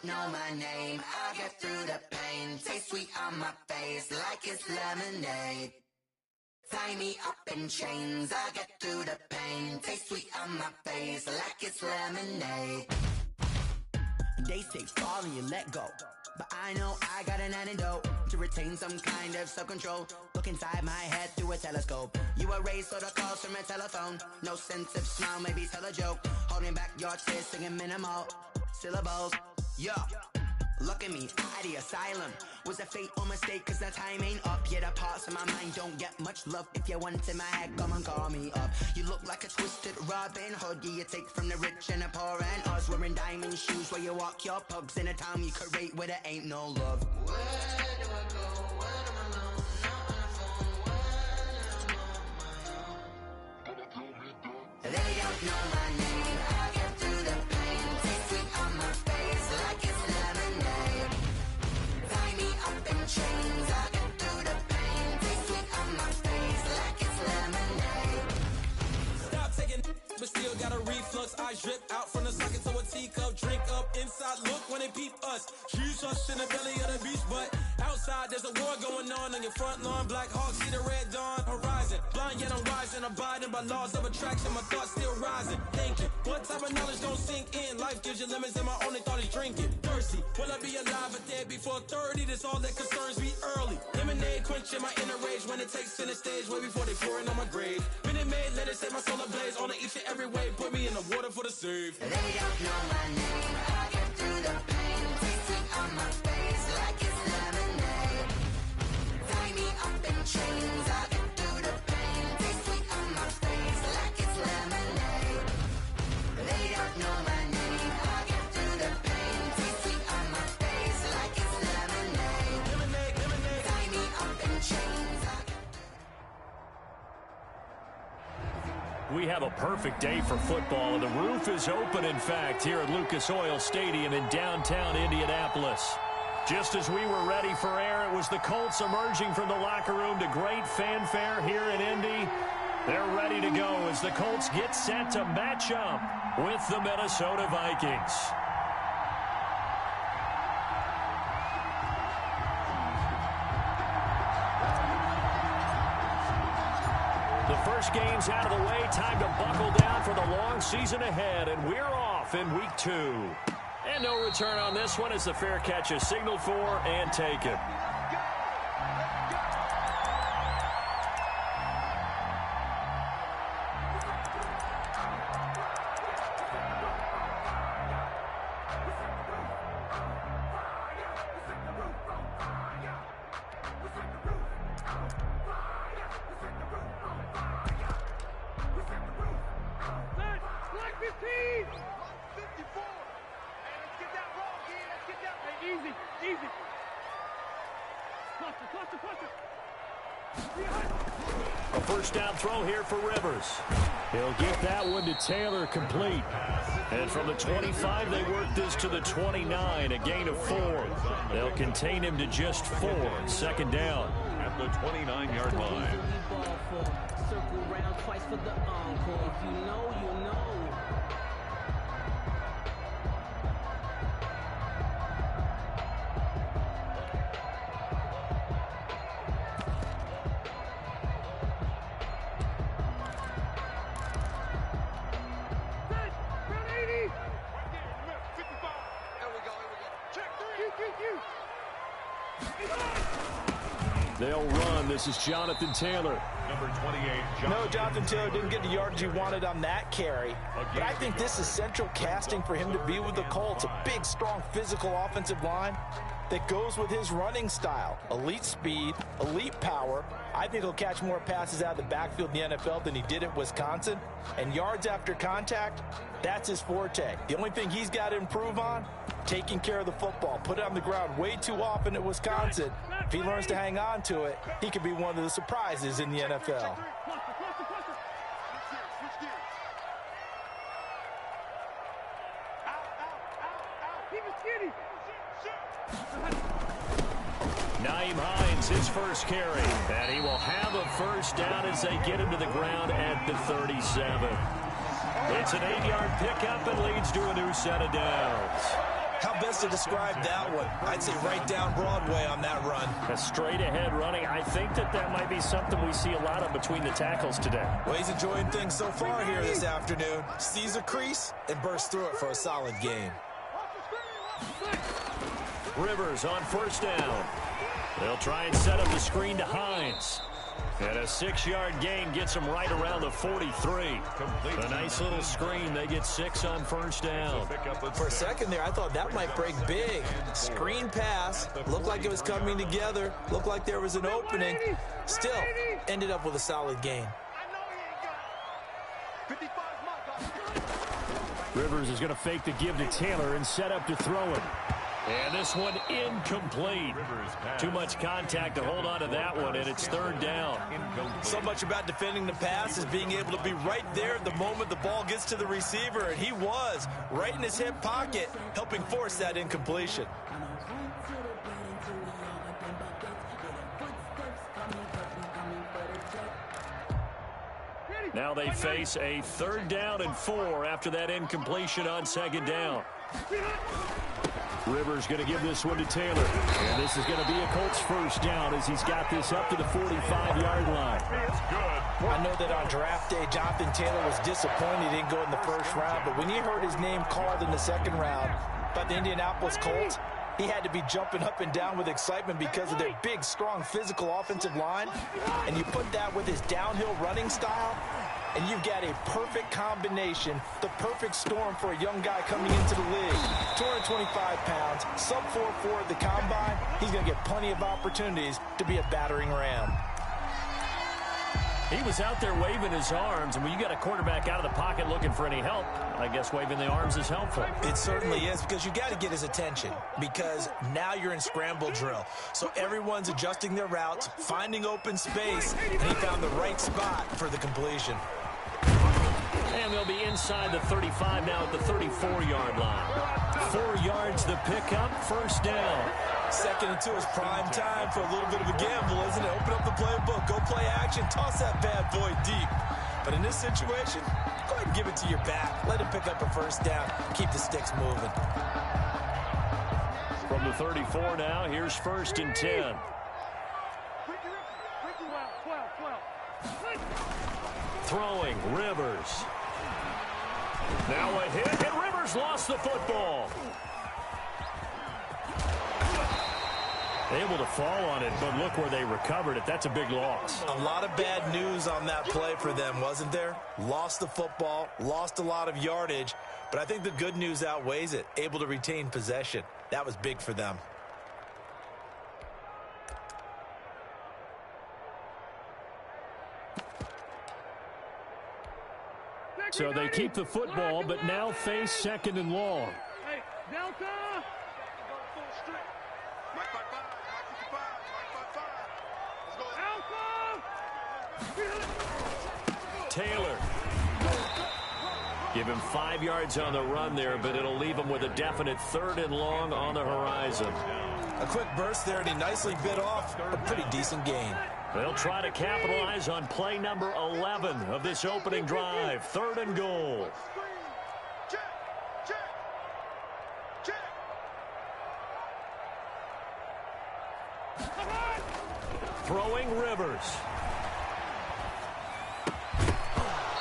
don't know my name, I'll get through the pain. Taste sweet on my face like it's lemonade. Tie me up in chains, I'll get through the pain. Taste sweet on my face like it's lemonade. They say fall and you let go, but I know I got an antidote to retain some kind of self-control. Look inside my head through a telescope. You erase all the calls from a telephone. No sense of smile, maybe tell a joke. Holding back your tears, singing minimal syllables. Yo, look at me, out the asylum. Was a fate or mistake, cause the time ain't up. Yet the parts of my mind don't get much love. If you want in my head, come and call me up. You look like a twisted Robin Hood. Yeah, you take from the rich and the poor and us. Wearing diamond shoes where you walk your pugs. In a town you create where there ain't no love. Where do I go? When I'm alone? Not on the phone. When I'm on my own. They don't know my name. I get through the pain. Taste sweet on my face like it's lemonade. Tie me up in chains. I get through the pain. Taste sweet on my face like it's lemonade. Stop taking, but still got a reflux. Eyes drip out from the socket to a teacup. Drink up inside. Look when they peep us. She's us in the belly of the beast, but outside there's a war going on your front lawn. Black Hawk see the red dawn horizon. Blind yet I'm rising, abiding by laws of attraction. My thoughts still rising, thinking what type of knowledge don't sink in. Life gives you limits and my only thought is drinking. Thirsty, will I be alive or dead before 30? That's all that concerns me early. Lemonade quenching my inner rage when it takes center stage way before they pouring on my grave. Minute Maid, let it set my soul ablaze on each and every way. Put me in the water for the save. They don't know my name. I get through the pain. Taste sweet on my face like it's lemonade. Tie me up in chains. I get through the pain. Taste sweet on my face like it's lemonade. They don't know my name. I get through the pain. Taste sweet on my face like it's lemonade. Lemonade, lemonade. Tie me up in chains. We have a perfect day for football, and the roof is open, in fact, here at Lucas Oil Stadium in downtown Indianapolis. Just as we were ready for air, it was the Colts emerging from the locker room to great fanfare here in Indy. They're ready to go as the Colts get set to match up with the Minnesota Vikings. The first game's out of the way. Time to buckle down for the long season ahead, and we're off in week 2. And no return on this one as the fair catch is signaled for and taken. A first down throw here for Rivers. He'll get that one to Taylor complete. And from the 25, they work this to the 29, a gain of 4. They'll contain him to just 4. Second down. At the 29-yard line. Circle round twice for the encore. If you know, you know. They'll run. This is Jonathan Taylor. Number 28, No, Jonathan Taylor didn't get the yardage he wanted on that carry. But I think this is central casting for him to be with the Colts. A big, strong, physical offensive line that goes with his running style. Elite speed, elite power. I think he'll catch more passes out of the backfield in the NFL than he did at Wisconsin. And yards after contact, that's his forte. The only thing he's got to improve on, taking care of the football. Put it on the ground way too often at Wisconsin. If he learns to hang on to it, he could be one of the surprises in the NFL. Nyheim Hines, his first carry. And he will have a first down as they get him to the ground at the 37. It's an 8-yard pickup and leads to a new set of downs. How best to describe that one? I'd say right down Broadway on that run. A straight-ahead running. I think that might be something we see a lot of between the tackles today. Well, he's enjoying things so far here this afternoon. Sees a crease and bursts through it for a solid gain. Rivers on first down. They'll try and set up the screen to Hines. And a 6-yard gain gets them right around the 43. A nice little screen. They get 6 on first down. For a second there, I thought that might break big. Screen pass. Looked like it was coming together. Looked like there was an opening. Still, ended up with a solid gain. Rivers is going to fake the give to Taylor and set up to throw it. And this one incomplete. Too much contact to hold on to that one, and it's third down. So much about defending the pass is being able to be right there at the moment the ball gets to the receiver, and he was right in his hip pocket, helping force that incompletion. Now they face a 3rd down and 4 after that incompletion on 2nd down. Rivers going to give this one to Taylor. And this is going to be a Colts first down as he's got this up to the 45-yard line. I know that on draft day, Jonathan Taylor was disappointed he didn't go in the first round, but when he heard his name called in the 2nd round by the Indianapolis Colts, he had to be jumping up and down with excitement because of their big, strong, physical offensive line. And you put that with his downhill running style, and you've got a perfect combination, the perfect storm for a young guy coming into the league. 225 pounds, sub 4.4 at the combine. He's going to get plenty of opportunities to be a battering ram. He was out there waving his arms, and when you got a quarterback out of the pocket looking for any help, I guess waving the arms is helpful. It certainly is, because you got to get his attention, because now you're in scramble drill. So everyone's adjusting their routes, finding open space, and he found the right spot for the completion. And they'll be inside the 35 now at the 34-yard line. 4 yards the pickup, first down. 2nd and 2 is prime time for a little bit of a gamble, isn't it? Open up the playbook, go play action, toss that bad boy deep. But in this situation, go ahead and give it to your back. Let him pick up a first down. Keep the sticks moving. From the 34 now, here's 1st and 10. Throwing, Rivers. Now a hit, and Rivers lost the football. Able to fall on it, but look where they recovered it. That's a big loss. A lot of bad news on that play for them, wasn't there? Lost the football, lost a lot of yardage, but I think the good news outweighs it. Able to retain possession. That was big for them. So they keep the football, but now face 2nd and long. Hey, Delta! Taylor. Give him 5 yards on the run there, but it'll leave him with a definite 3rd and long on the horizon. A quick burst there, and he nicely bit off a pretty decent gain. They'll try to capitalize on play number 11 of this opening drive. 3rd and goal. Throwing Rivers.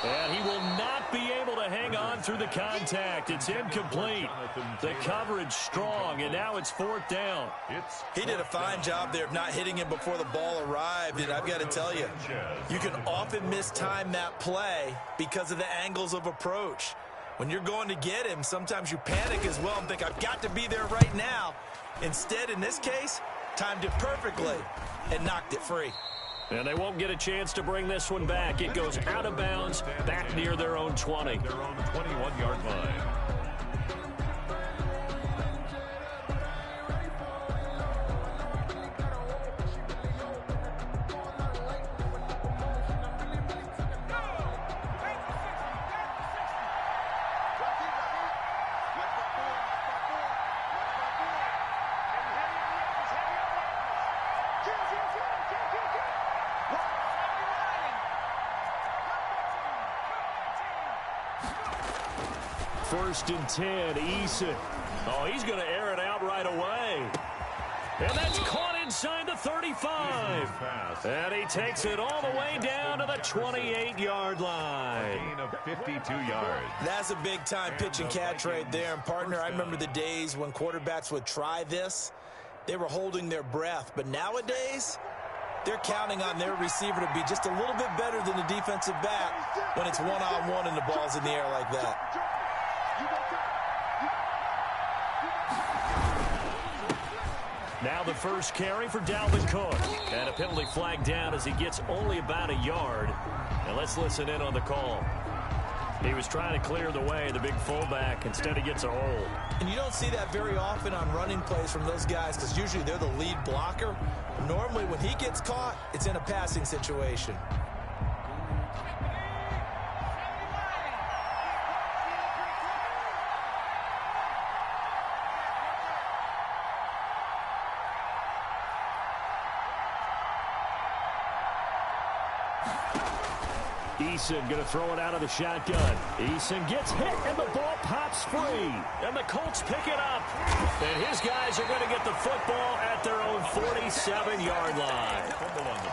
And he will not be able to hang on through the contact. It's incomplete. The coverage strong, and now it's 4th down. He did a fine job there of not hitting him before the ball arrived, and I've got to tell you, you can often mistime that play because of the angles of approach. When you're going to get him, sometimes you panic as well and think, I've got to be there right now. Instead, in this case, timed it perfectly and knocked it free. And they won't get a chance to bring this one back. It goes out of bounds, back near their own 20. Their own 21-yard line. First and 10, Eason. Oh, he's going to air it out right away. And that's caught inside the 35. And he takes it all the way down to the 28-yard line. Gain of 52 yards. That's a big-time pitch and catch right there. And, partner, I remember the days when quarterbacks would try this. They were holding their breath. But nowadays, they're counting on their receiver to be just a little bit better than the defensive back when it's one-on-one and the ball's in the air like that. Now the first carry for Dalvin Cook. And a penalty flag down as he gets only about a yard. And let's listen in on the call. He was trying to clear the way, the big fullback. Instead, he gets a hold. And you don't see that very often on running plays from those guys because usually they're the lead blocker. Normally, when he gets caught, it's in a passing situation. Eason going to throw it out of the shotgun. Eason gets hit, and the ball pops free. And the Colts pick it up. And his guys are going to get the football at their own 47-yard line.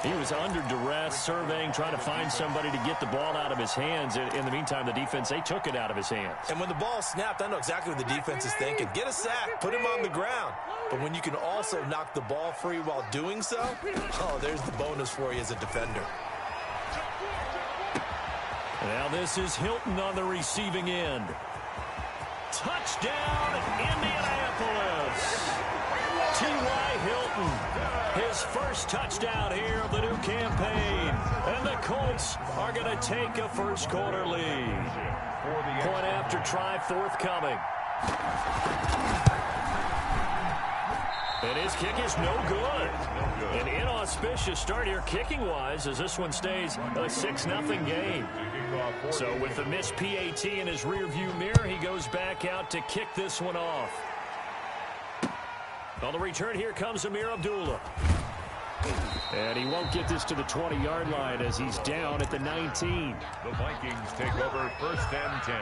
He was under duress, surveying, trying to find somebody to get the ball out of his hands. In the meantime, the defense, they took it out of his hands. And when the ball snapped, I know exactly what the defense is thinking. Get a sack, put him on the ground. But when you can also knock the ball free while doing so, oh, there's the bonus for you as a defender. Now this is Hilton on the receiving end. Touchdown, Indianapolis. T.Y. Hilton, his first touchdown here of the new campaign. And the Colts are going to take a first quarter lead. Point after try forthcoming. And his kick is no good. An inauspicious start here kicking-wise as this one stays a 6-0 game. So with the missed PAT in his rearview mirror, he goes back out to kick this one off. On the return, here comes Amir Abdullah. And he won't get this to the 20-yard line as he's down at the 19. The Vikings take over 1st and 10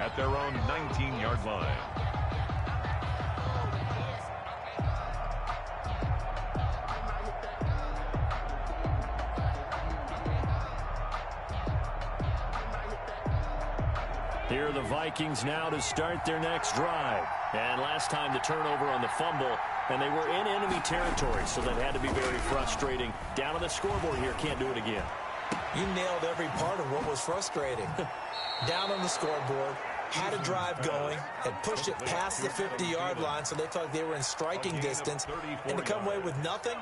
at their own 19-yard line. Here are the Vikings now to start their next drive. And last time the turnover on the fumble, and they were in enemy territory, so that had to be very frustrating. Down on the scoreboard here, can't do it again. You nailed every part of what was frustrating. Down on the scoreboard, had a drive going, had pushed it past the 50-yard line, so they felt like they were in striking distance, and to come away with nothing,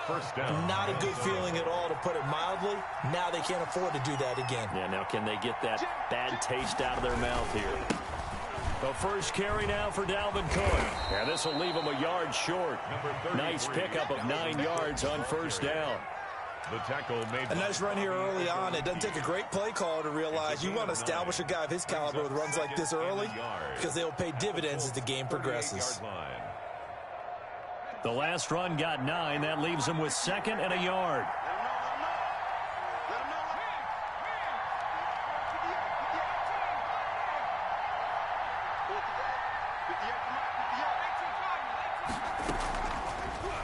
First down. not a good feeling at all, to put it mildly. Now they can't afford to do that again. Yeah, now can they get that bad taste out of their mouth here? The first carry now for Dalvin Cook. And this will leave him a yard short. Nice pickup of 9 yards on first down. The tackle made A nice run here early on. It doesn't take a great play caller to realize you want to establish a guy of his caliber with runs like this early because they'll pay dividends as the game progresses. The last run got 9. That leaves him with 2nd and a yard.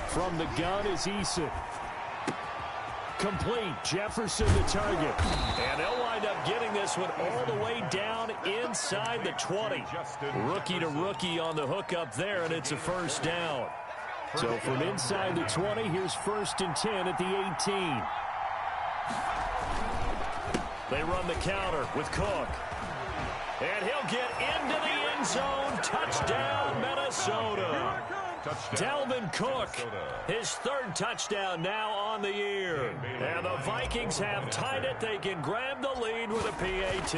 From the gun is Eason. Complete. Jefferson the target. And they'll wind up getting this one all the way down inside the 20. Rookie to rookie on the hook up there, and it's a first down. So from inside the 20, here's 1st and 10 at the 18. They run the counter with Cook. And he'll get into the end zone. Touchdown, Minnesota. Dalvin Cook, his 3rd touchdown now on the year. And the Vikings have tied it. They can grab the lead with a PAT.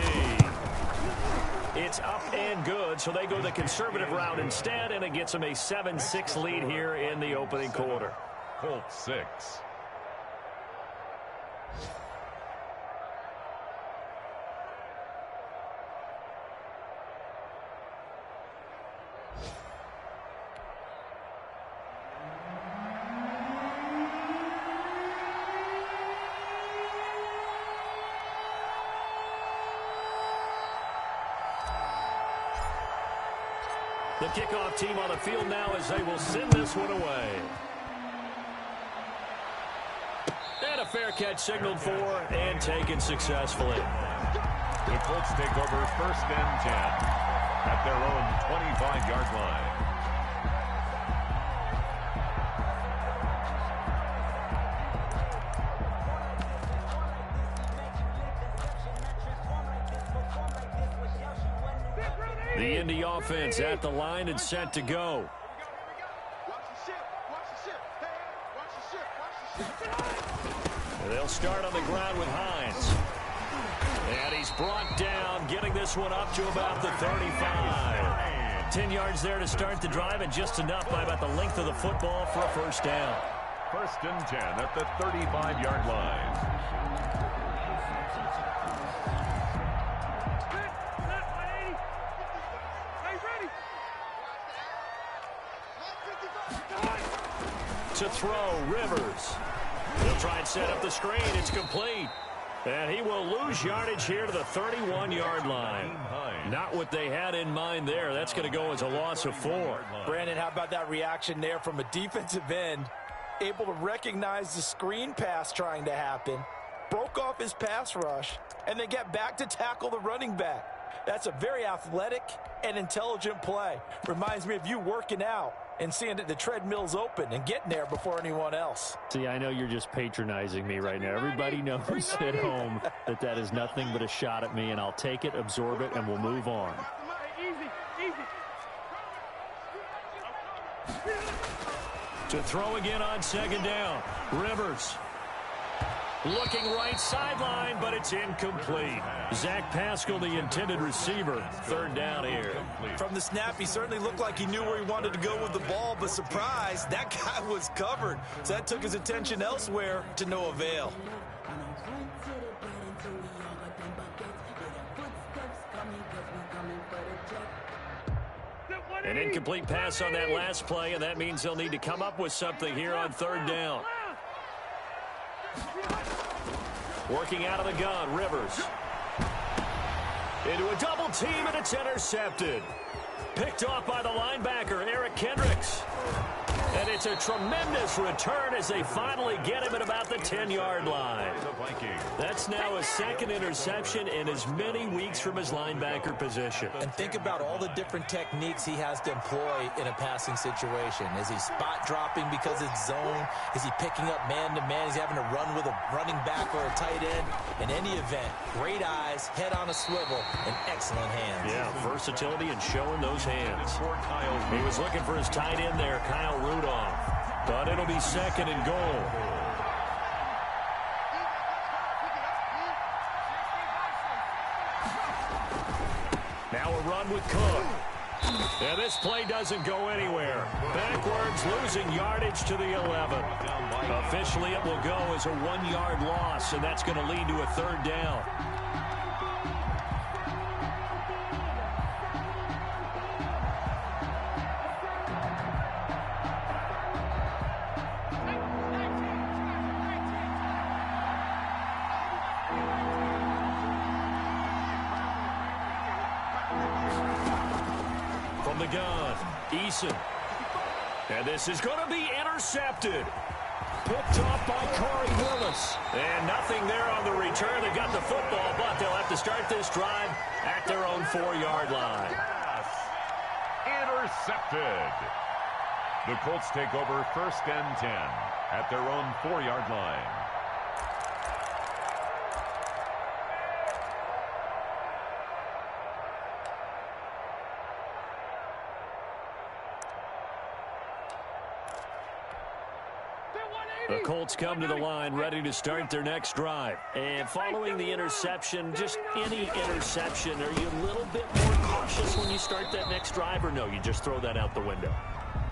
It's up and good, so they go the conservative route instead, and it gets them a 7-6 lead here in the opening quarter. Colts 6. The kickoff team on the field now as they will send this one away. And a fair catch signaled for and taken successfully. The Colts take over 1st and 10 at their own 25-yard line. The Indy offense at the line and set to go. They'll start on the ground with Hines. And he's brought down, getting this one up to about the 35. 10 yards there to start the drive, and just enough by about the length of the football for a first down. 1st and 10 at the 35-yard line. To throw, Rivers. He'll try and set up the screen. It's complete. And he will lose yardage here to the 31-yard line. Not what they had in mind there. That's going to go as a loss of 4. Brandon, how about that reaction there from a defensive end? Able to recognize the screen pass trying to happen. Broke off his pass rush. And then get back to tackle the running back. That's a very athletic and intelligent play. Reminds me of you working out and seeing that the treadmill's open and getting there before anyone else. See, I know you're just patronizing me right now. Everybody knows at home that that is nothing but a shot at me, and I'll take it, absorb it, and we'll move on. To throw again on 2nd down. Rivers. Looking right sideline, but it's incomplete. Zach Pascal, the intended receiver. 3rd down here. From the snap, he certainly looked like he knew where he wanted to go with the ball, but surprise, that guy was covered. So that took his attention elsewhere to no avail. An incomplete pass on that last play, and that means they'll need to come up with something here on 3rd down. Working out of the gun, Rivers. Into a double team, and it's intercepted. Picked off by the linebacker, Eric Kendricks. And it's a tremendous return as they finally get him at about the 10-yard line. That's now a 2nd interception in as many weeks from his linebacker position. And think about all the different techniques he has to employ in a passing situation. Is he spot dropping because it's zone? Is he picking up man-to-man? Is he having to run with a running back or a tight end? In any event, great eyes, head on a swivel, and excellent hands. Yeah, versatility and showing those hands. He was looking for his tight end there, Kyle Rudolph. But it'll be 2nd and goal. Now a run with Cook. And this play doesn't go anywhere. Backwards, losing yardage to the 11. Officially, it will go as a 1-yard loss, and that's going to lead to a 3rd down. The gun, Eason. And this is going to be intercepted. Picked off by Corey Willis. And nothing there on the return. They got the football, but they'll have to start this drive at their own 4-yard line. Yes! Intercepted. The Colts take over 1st and 10 at their own 4-yard line. The Colts come to the line ready to start their next drive. And following the interception, just any interception, are you a little bit more cautious when you start that next drive, or no, you just throw that out the window?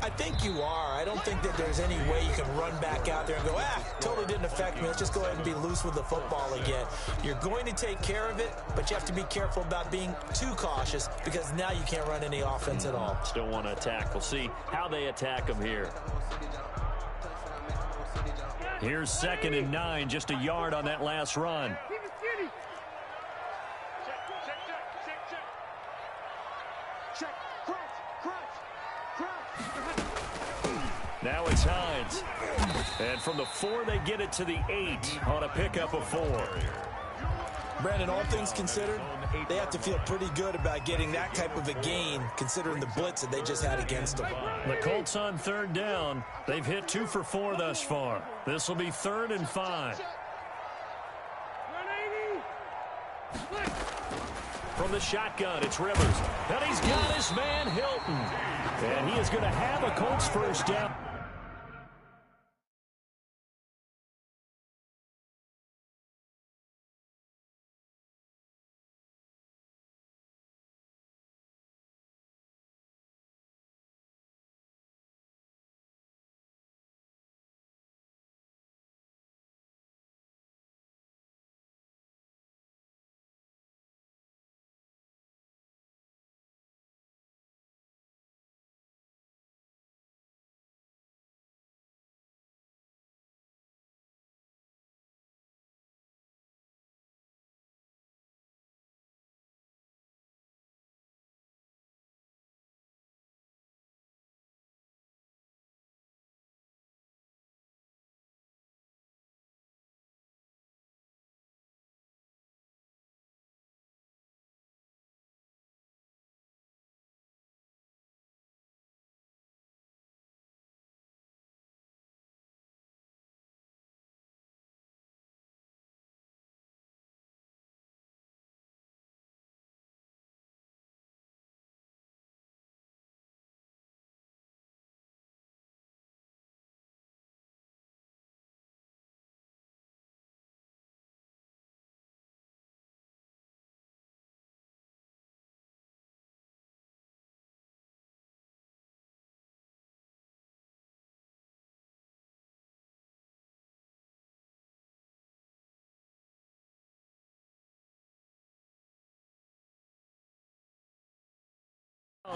I think you are. I don't think that there's any way you can run back out there and go, totally didn't affect me. Let's just go ahead and be loose with the football again. You're going to take care of it, but you have to be careful about being too cautious because now you can't run any offense at all. Still want to attack. We'll see how they attack them here. Here's 2nd and 9, just a yard on that last run. lines. And from the 4, they get it to the 8 on a pickup of 4. Brandon, all things considered, they have to feel pretty good about getting that type of a gain, considering the blitz that they just had against them. The Colts on 3rd down. They've hit 2 for 4 thus far. This will be 3rd and 5. From the shotgun, it's Rivers. And he's got his man, Hilton. And he is going to have a Colts first down.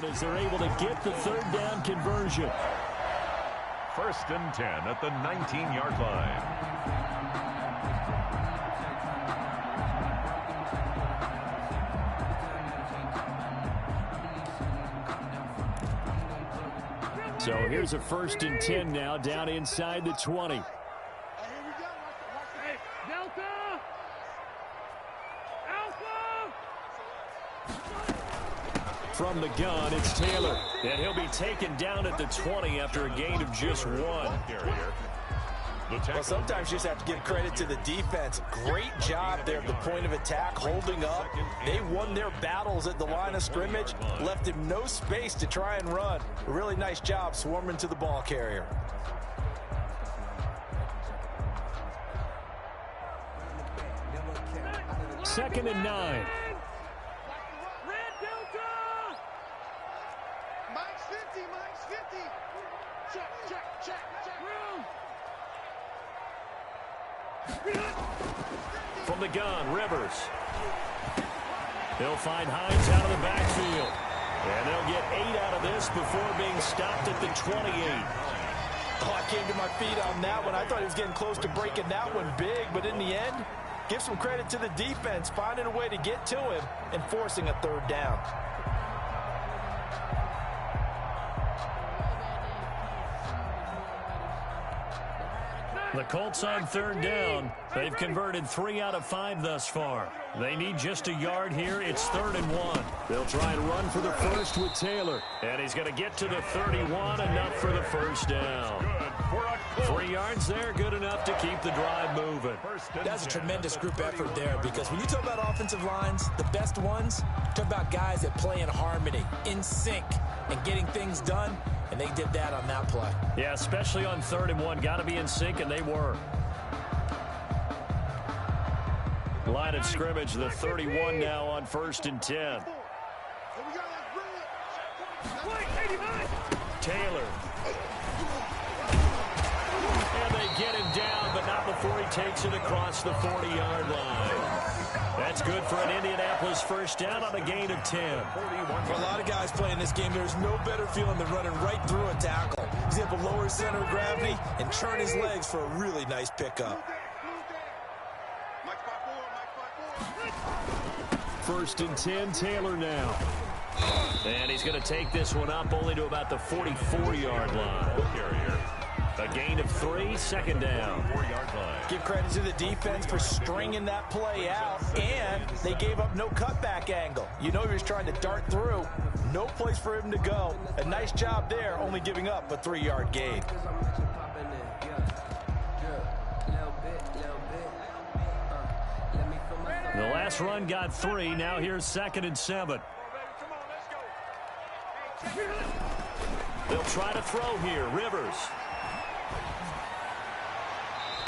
As they're able to get the 3rd down conversion. 1st and 10 at the 19-yard line. So here's a 1st and 10 now down inside the 20. From the gun, it's Taylor. And he'll be taken down at the 20 after a gain of just 1. Well, sometimes you just have to give credit to the defense. Great job there at the point of attack, holding up. They won their battles at the line of scrimmage, left him no space to try and run. A really nice job swarming to the ball carrier. Second and 9. From the gun, Rivers. They'll find Hines out of the backfield. And they'll get 8 out of this before being stopped at the 28. Oh, I came to my feet on that one. I thought he was getting close to breaking that one big, but in the end, give some credit to the defense, finding a way to get to him and forcing a 3rd down. The Colts on 3rd down. They've converted 3 out of 5 thus far. They need just a yard here. It's 3rd and 1. They'll try and run for the first with Taylor. And he's going to get to the 31, enough for the first down. 3 yards there, good enough to keep the drive moving. That's a tremendous group effort there, because when you talk about offensive lines, the best ones, talk about guys that play in harmony, in sync, and getting things done. And they did that on that play. Yeah, especially on 3rd and 1. Got to be in sync, and they were. Line of scrimmage, the 31 now on 1st and 10. Taylor. And they get him down, but not before he takes it across the 40-yard line. That's good for an Indianapolis first down on a gain of 10. For a lot of guys playing this game, there's no better feeling than running right through a tackle. He's able to lower his center of gravity and turn his legs for a really nice pickup. 1st and 10, Taylor now. And he's going to take this one up only to about the 44-yard line. A gain of 3, second down. 4-yard line. Give credit to the defense for stringing that play out, and they gave up no cutback angle. You know he was trying to dart through. No place for him to go. A nice job there, only giving up a 3-yard gain. The last run got 3. Now here's 2nd and 7. They'll try to throw here. Rivers.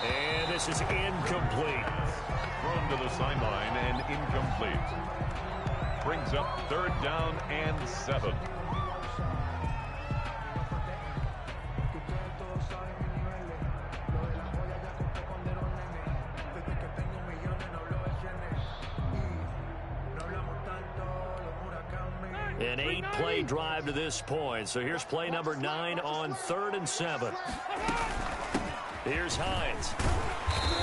And this is incomplete. Thrown to the sideline and incomplete. Brings up 3rd down and 7. An 8-play drive to this point. So here's play number 9 on 3rd and 7. Here's Hines.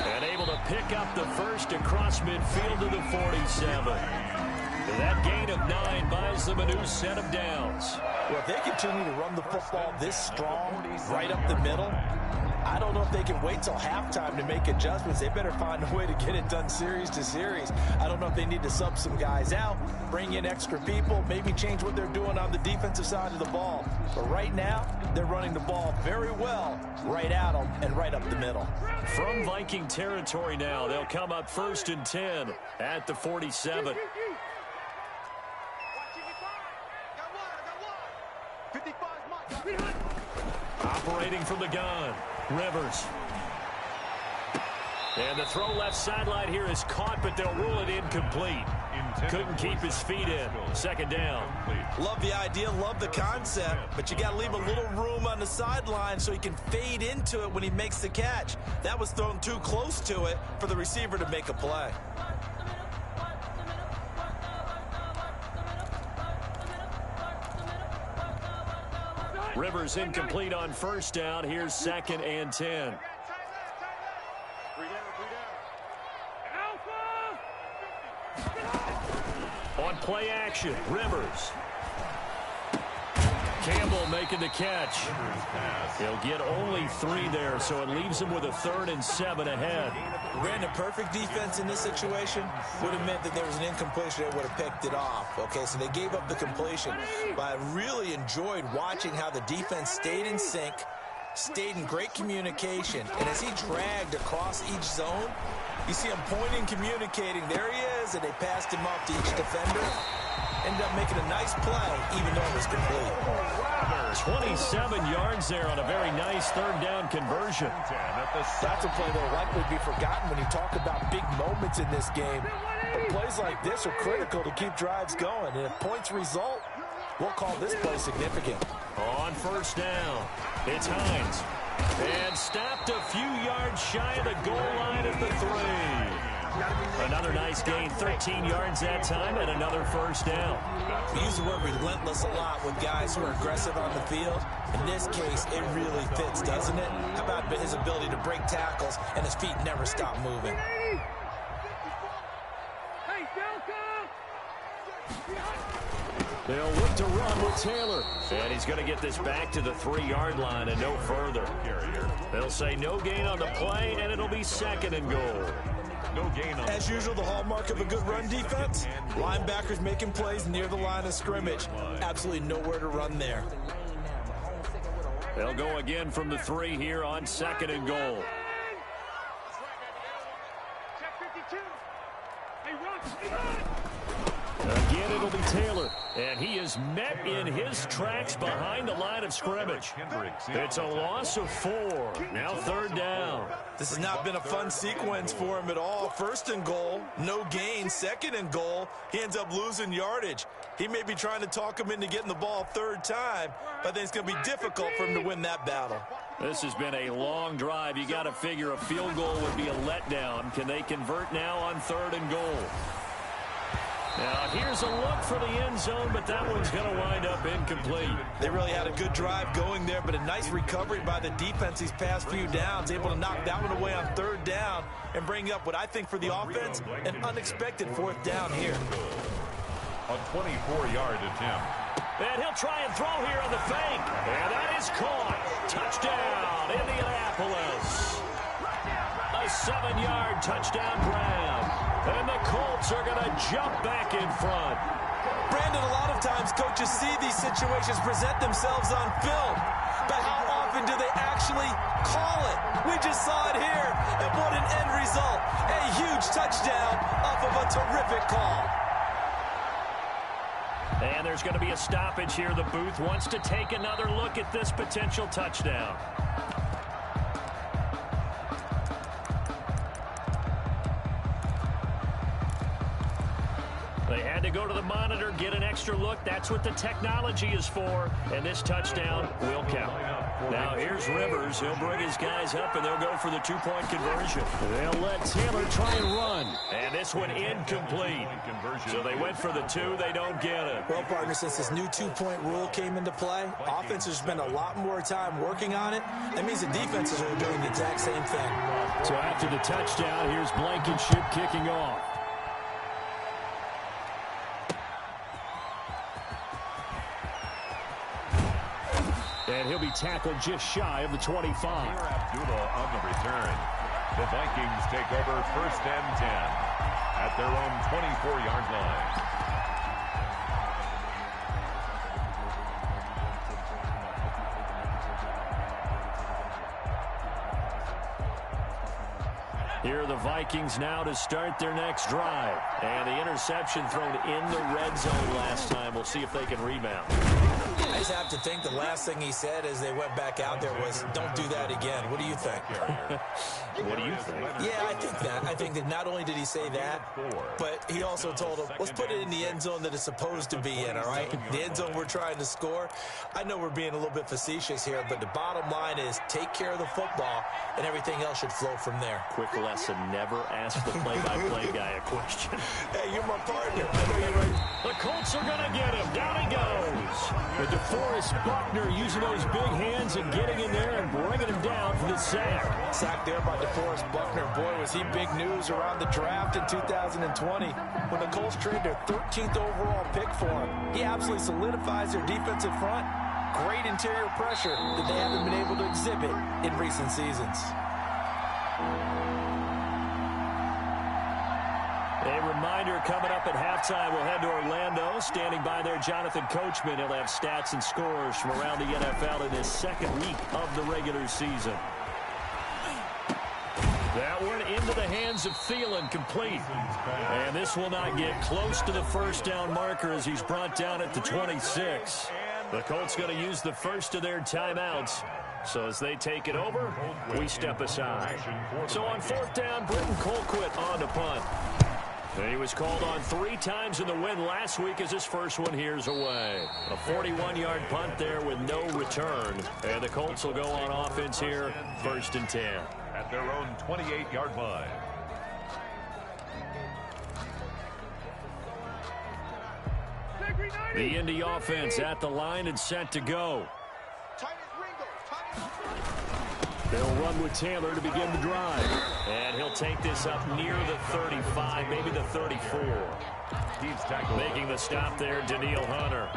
And able to pick up the first across midfield to the 47. That gain of 9 buys them a new set of downs. Well, if they continue to run the football this strong, right up the middle, I don't know if they can wait till halftime to make adjustments. They better find a way to get it done series to series. I don't know if they need to sub some guys out, bring in extra people, maybe change what they're doing on the defensive side of the ball. But right now, they're running the ball very well right at them and right up the middle. From Viking territory now, they'll come up 1st and 10 at the 47. Operating from the gun, Rivers. And the throw left sideline here is caught, but they'll rule it incomplete. Couldn't keep his feet in. 2nd down. Love the idea, love the concept, but you got to leave a little room on the sideline so he can fade into it when he makes the catch. That was thrown too close to it for the receiver to make a play. Rivers incomplete on 1st down. Here's 2nd and 10. On play action, Rivers. Campbell making the catch. He'll get only 3 there, so it leaves him with a 3rd and 7 ahead. Brandon, perfect defense in this situation would have meant that there was an incompletion that would have picked it off. Okay, so they gave up the completion. But I really enjoyed watching how the defense stayed in sync, stayed in great communication. And as he dragged across each zone, you see him pointing, communicating. There he is, and they passed him off to each defender. Ended up making a nice play, even though it was complete. 27 yards there on a very nice 3rd down conversion. That's a play that will likely be forgotten when you talk about big moments in this game. But plays like this are critical to keep drives going. And if points result, we'll call this play significant. On 1st down, it's Hines. And stopped a few yards shy of the goal line at the 3. Another nice gain, 13 yards that time, and another 1st down. We use the word relentless a lot with guys who are aggressive on the field. In this case, it really fits, doesn't it? How about his ability to break tackles and his feet never stop moving? They'll look to run with Taylor. And he's going to get this back to the 3-yard line and no further. They'll say no gain on the play, and it'll be 2nd and goal. No gain on. As usual, the hallmark of a good run defense, linebackers making plays near the line of scrimmage. Absolutely nowhere to run there. They'll go again from the 3 here on 2nd and goal. Again, it'll be Taylor. And he is met in his tracks behind the line of scrimmage. It's a loss of 4. Now 3rd down. This has not been a fun sequence for him at all. 1st and goal, no gain. 2nd and goal, he ends up losing yardage. He may be trying to talk him into getting the ball 3rd time, but I think it's going to be difficult for him to win that battle. This has been a long drive. You got to figure a field goal would be a letdown. Can they convert now on 3rd and goal? Now, here's a look for the end zone, but that one's going to wind up incomplete. They really had a good drive going there, but a nice recovery by the defense these past few downs, able to knock that one away on 3rd down and bring up what I think for the offense, an unexpected 4th down here. A 24-yard attempt. And he'll try and throw here on the fake. And that is caught. Touchdown, Indianapolis. A 7-yard touchdown grab. And the Colts are going to jump back in front. Brandon, a lot of times coaches see these situations present themselves on film. But how often do they actually call it? We just saw it here. And what an end result. A huge touchdown off of a terrific call. And there's going to be a stoppage here. The booth wants to take another look at this potential touchdown. They had to go to the monitor, get an extra look. That's what the technology is for. And this touchdown will count. Now here's Rivers. He'll bring his guys up, and they'll go for the two-point conversion. They'll let Taylor try and run. And this one incomplete. So they went for the two. They don't get it. Well, partner, since this new two-point rule came into play, offenses spend a lot more time working on it. That means the defenses are doing the exact same thing. So after the touchdown, here's Blankenship kicking off. And he'll be tackled just shy of the 25. Abdullah on the return. The Vikings take over 1st and 10 at their own 24-yard line. Here are the Vikings now to start their next drive. And the interception thrown in the red zone last time. We'll see if they can rebound. I just have to think the last thing he said as they went back out there was, don't do that again. What do you think? What do you think? Yeah, I think that. I think that not only did he say that, but he also told him, let's put it in the end zone that it's supposed to be in, all right? The end zone we're trying to score. I know we're being a little bit facetious here, but the bottom line is take care of the football, and everything else should flow from there. Quick lesson, never ask the play-by-play guy a question. Hey, you're my partner. I know you're right. The Colts are going to get him. Down he goes. But DeForest Buckner using those big hands and getting in there and bringing him down for the sack. Sack there by DeForest Buckner. Boy, was he big news around the draft in 2020 when the Colts traded their 13th overall pick for him. He absolutely solidifies their defensive front. Great interior pressure that they haven't been able to exhibit in recent seasons. A reminder coming up at halftime, we'll head to Orlando. Standing by there, Jonathan Coachman. He'll have stats and scores from around the NFL in his second week of the regular season. That one into the hands of Thielen, complete. And this will not get close to the first down marker as he's brought down at the 26. The Colts going to use the first of their timeouts. So as they take it over, we step aside. So on 4th down, Britton Colquitt on to punt. He was called on 3 times in the win last week as his first one here's away. A 41-yard punt there with no return. And the Colts will go on offense here, 1st and 10. At their own 28-yard line. The Indy offense at the line and set to go. They'll run with Taylor to begin the drive. And he'll take this up near the 35, maybe the 34. Making the stop there, Daniil Hunter.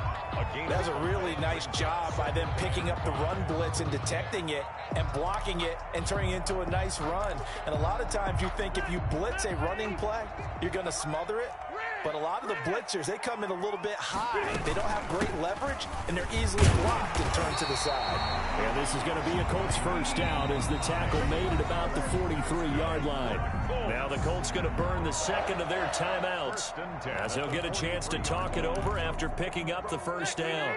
That's a really nice job by them picking up the run blitz and detecting it and blocking it and turning it into a nice run. And a lot of times you think if you blitz a running play, you're going to smother it. But a lot of the blitzers, they come in a little bit high. They don't have great leverage, and they're easily blocked and turned to the side. And this is going to be a Colts first down as the tackle made at about the 43-yard line. Now the Colts going to burn the second of their timeouts as they'll get a chance to talk it over after picking up the first down.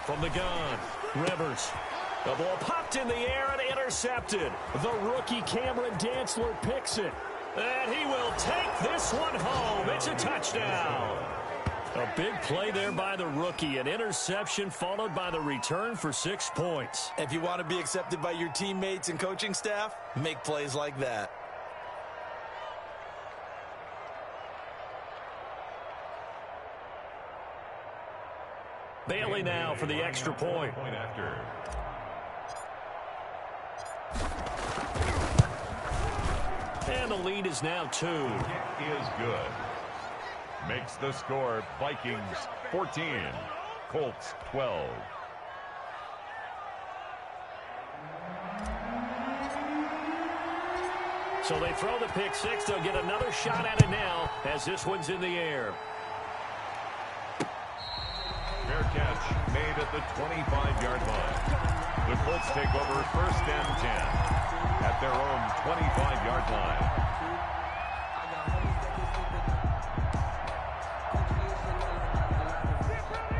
From the gun, Rivers. The ball popped in the air and intercepted. The rookie Cameron Dantzler picks it. And he will take this one home. It's a touchdown. A big play there by the rookie. An interception followed by the return for 6 points. If you want to be accepted by your teammates and coaching staff, make plays like that. Bailey now for the extra point. And the lead is now 2. Kick is good. Makes the score Vikings 14, Colts 12. So they throw the pick six. They'll get another shot at it now as this one's in the air. Fair catch made at the 25-yard line. The Colts take over 1st and 10 at their own 25-yard line.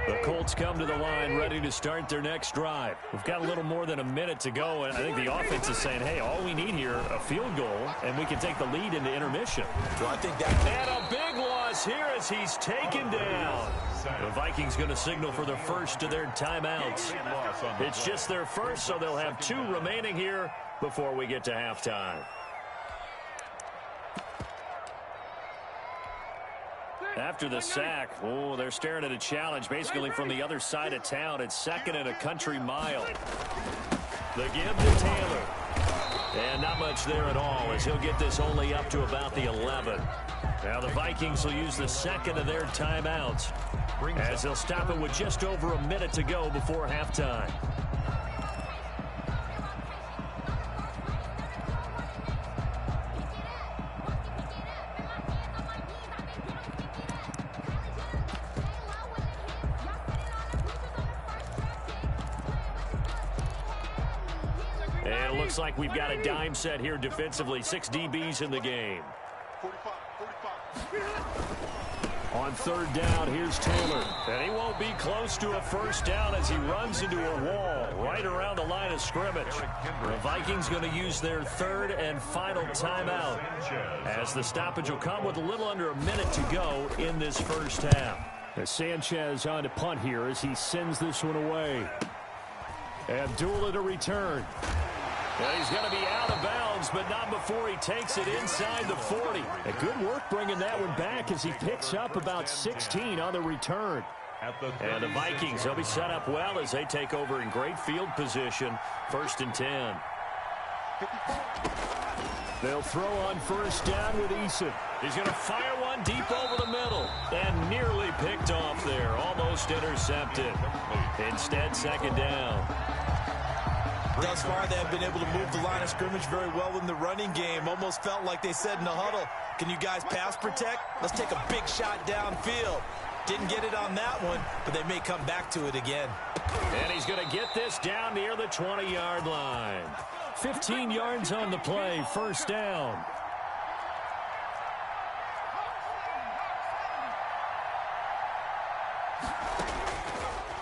The Colts come to the line ready to start their next drive. We've got a little more than a minute to go, and I think the offense is saying, hey, all we need here, a field goal, and we can take the lead into intermission. Well, I think that... And a big loss here as he's taken down. The Vikings going to signal for the first of their timeouts. It's just their first, so they'll have 2 remaining here before we get to halftime. After the sack, they're staring at a challenge basically from the other side of town. It's 2nd and a country mile. The give to Taylor. And not much there at all as he'll get this only up to about the 11. Now the Vikings will use the 2nd of their timeouts as they'll stop it with just over a minute to go before halftime. And it looks like we've got a dime set here defensively. 6 DBs in the game. On 3rd down, here's Taylor. And he won't be close to a first down as he runs into a wall right around the line of scrimmage. The Vikings going to use their 3rd and final timeout as the stoppage will come with a little under a minute to go in this first half. As Sanchez on to punt here as he sends this one away. Abdullah to return. And he's going to be out of bounds, but not before he takes it inside the 40. A good work bringing that one back as he picks up about 16 on the return. And the Vikings, they'll be set up well as they take over in great field position. 1st and 10. They'll throw on 1st down with Eason. He's going to fire one deep over the middle. And nearly picked off there. Almost intercepted. Instead, 2nd down. Thus far, they have been able to move the line of scrimmage very well in the running game. Almost felt like they said in the huddle, can you guys pass protect? Let's take a big shot downfield. Didn't get it on that one, but they may come back to it again. And he's going to get this down near the 20-yard line. 15 yards on the play, 1st down.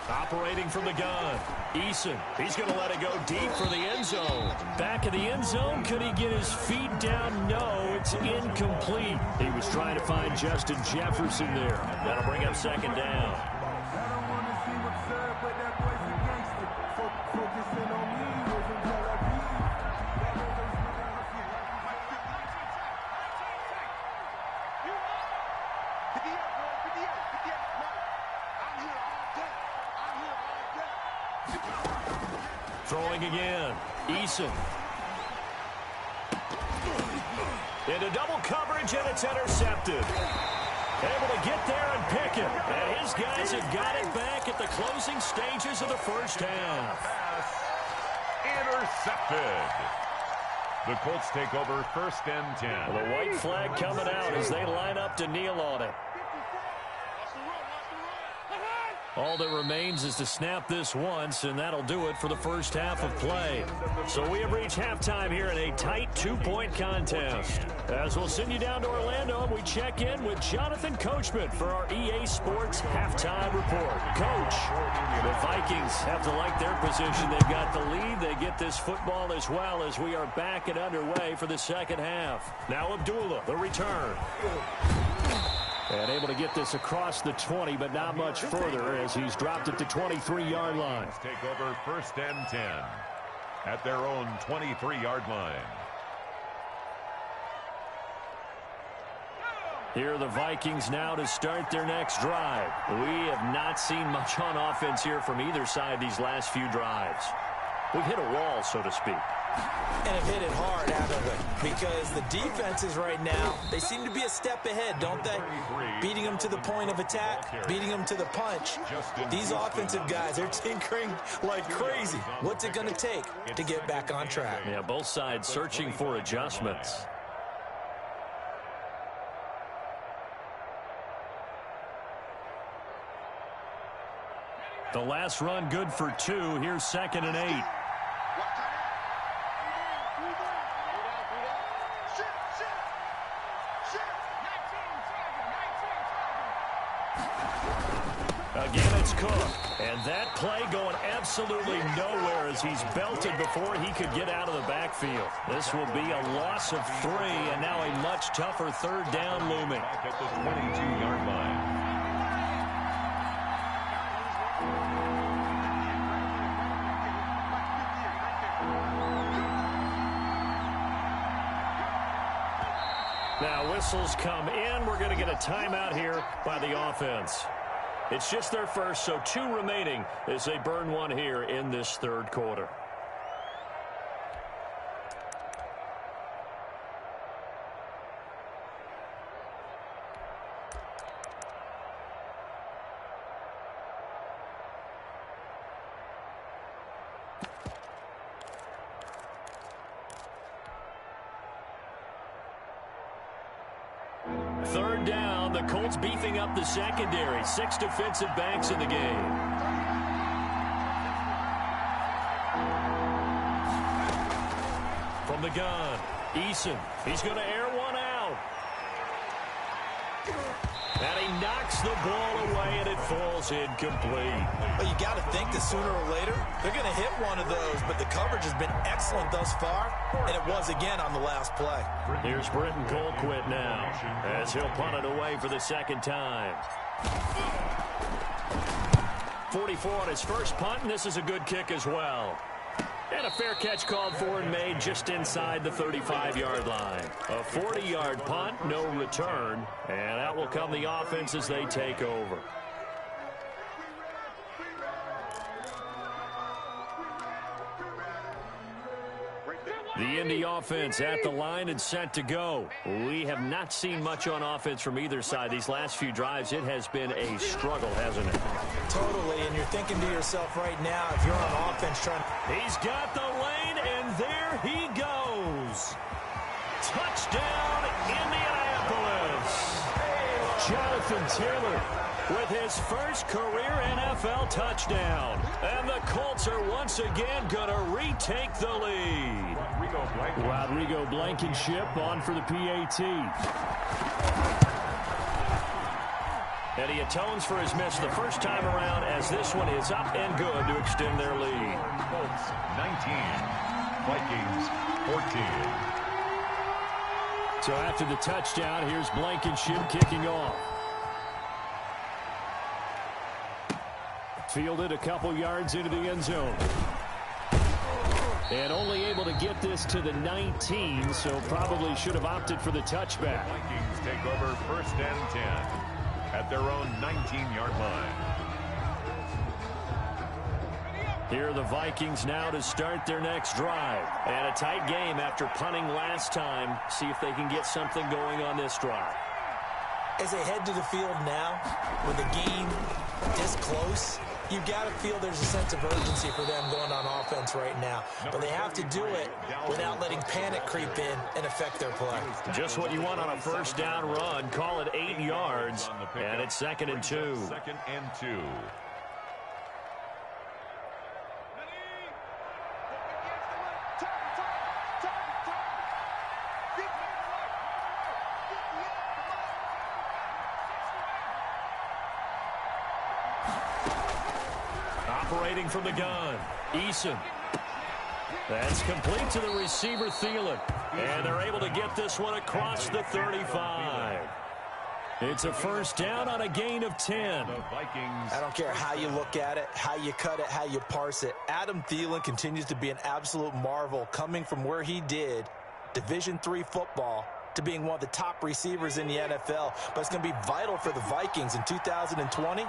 Operating from the gun, Eason. He's going to let it go deep for the end zone. Back of the end zone, could he get his feet down? No, it's incomplete. He was trying to find Justin Jefferson there. That'll bring up 2nd down. Throwing again, Eason. Into double coverage, and it's intercepted. Able to get there and pick it. And his guys have got it back at the closing stages of the first half. Intercepted. The Colts take over 1st and 10. The white flag coming out as they line up to kneel on it. All that remains is to snap this once, and that'll do it for the first half of play. So we have reached halftime here in a tight 2-point contest. As we'll send you down to Orlando, and we check in with Jonathan Coachman for our EA Sports Halftime Report. Coach, the Vikings have to like their position. They've got the lead. They get this football as well as we are back and underway for the second half. Now Abdullah, the return. And able to get this across the 20, but not much further as he's dropped it to 23-yard line. Take over 1st and 10 at their own 23-yard line. Here are the Vikings now to start their next drive. We have not seen much on offense here from either side these last few drives. We've hit a wall, so to speak. And have hit it hard, haven't we? Because the defenses right now, they seem to be a step ahead, don't they? Beating them to the point of attack, beating them to the punch. These offensive guys, they're tinkering like crazy. What's it going to take to get back on track? Yeah, both sides searching for adjustments. The last run good for 2. Here's 2nd and 8. Again, it's Cook. And that play going absolutely nowhere as he's belted before he could get out of the backfield. This will be a loss of 3, and now a much tougher 3rd down looming. Back at the 22-yard line. Now whistles come in. We're going to get a timeout here by the offense. It's just their first, so 2 remaining as they burn 1 here in this 3rd quarter. Third down, the Colts beefing up the secondary. 6 defensive backs in the game. From the gun, Eason. He's going to air one out. And he knocks the ball away, and it falls incomplete. Well, you got to think that sooner or later they're going to hit one of those, but the coverage has been excellent thus far, and it was again on the last play. Here's Britton Colquitt now as he'll punt it away for the 2nd time. 44 on his first punt, and this is a good kick as well. And a fair catch called for and made just inside the 35-yard line. A 40-yard punt, no return, and out will come the offense as they take over. The Indy offense at the line and set to go. We have not seen much on offense from either side. These last few drives, it has been a struggle, hasn't it? Totally, and you're thinking to yourself right now, if you're on offense trying... He's got the lane, and there he goes. Touchdown, Indianapolis. Jonathan Taylor with his first career NFL touchdown. And the Colts are once again going to retake the lead. Rodrigo Blankenship on for the PAT. And he atones for his miss the first time around as this one is up and good to extend their lead. Colts 19, Vikings 14. So after the touchdown, here's Blankenship kicking off. Fielded a couple yards into the end zone. And only able to get this to the 19, so probably should have opted for the touchback. Vikings take over 1st and 10 at their own 19-yard line. Here are the Vikings now to start their next drive. And a tight game after punting last time. See if they can get something going on this drive. As they head to the field now, with the game this close, you've got to feel there's a sense of urgency for them going on offense right now. But they have to do it without letting panic creep in and affect their play. Just what you want on a first down run. Call it 8 yards, and it's 2nd and 2. 2nd and 2. Operating from the gun, Eason. That's complete to the receiver, Thielen. And they're able to get this one across the 35. It's a first down on a gain of 10. I don't care how you look at it, how you cut it, how you parse it. Adam Thielen continues to be an absolute marvel, coming from where he did, Division III football, to being one of the top receivers in the NFL. But it's going to be vital for the Vikings in 2020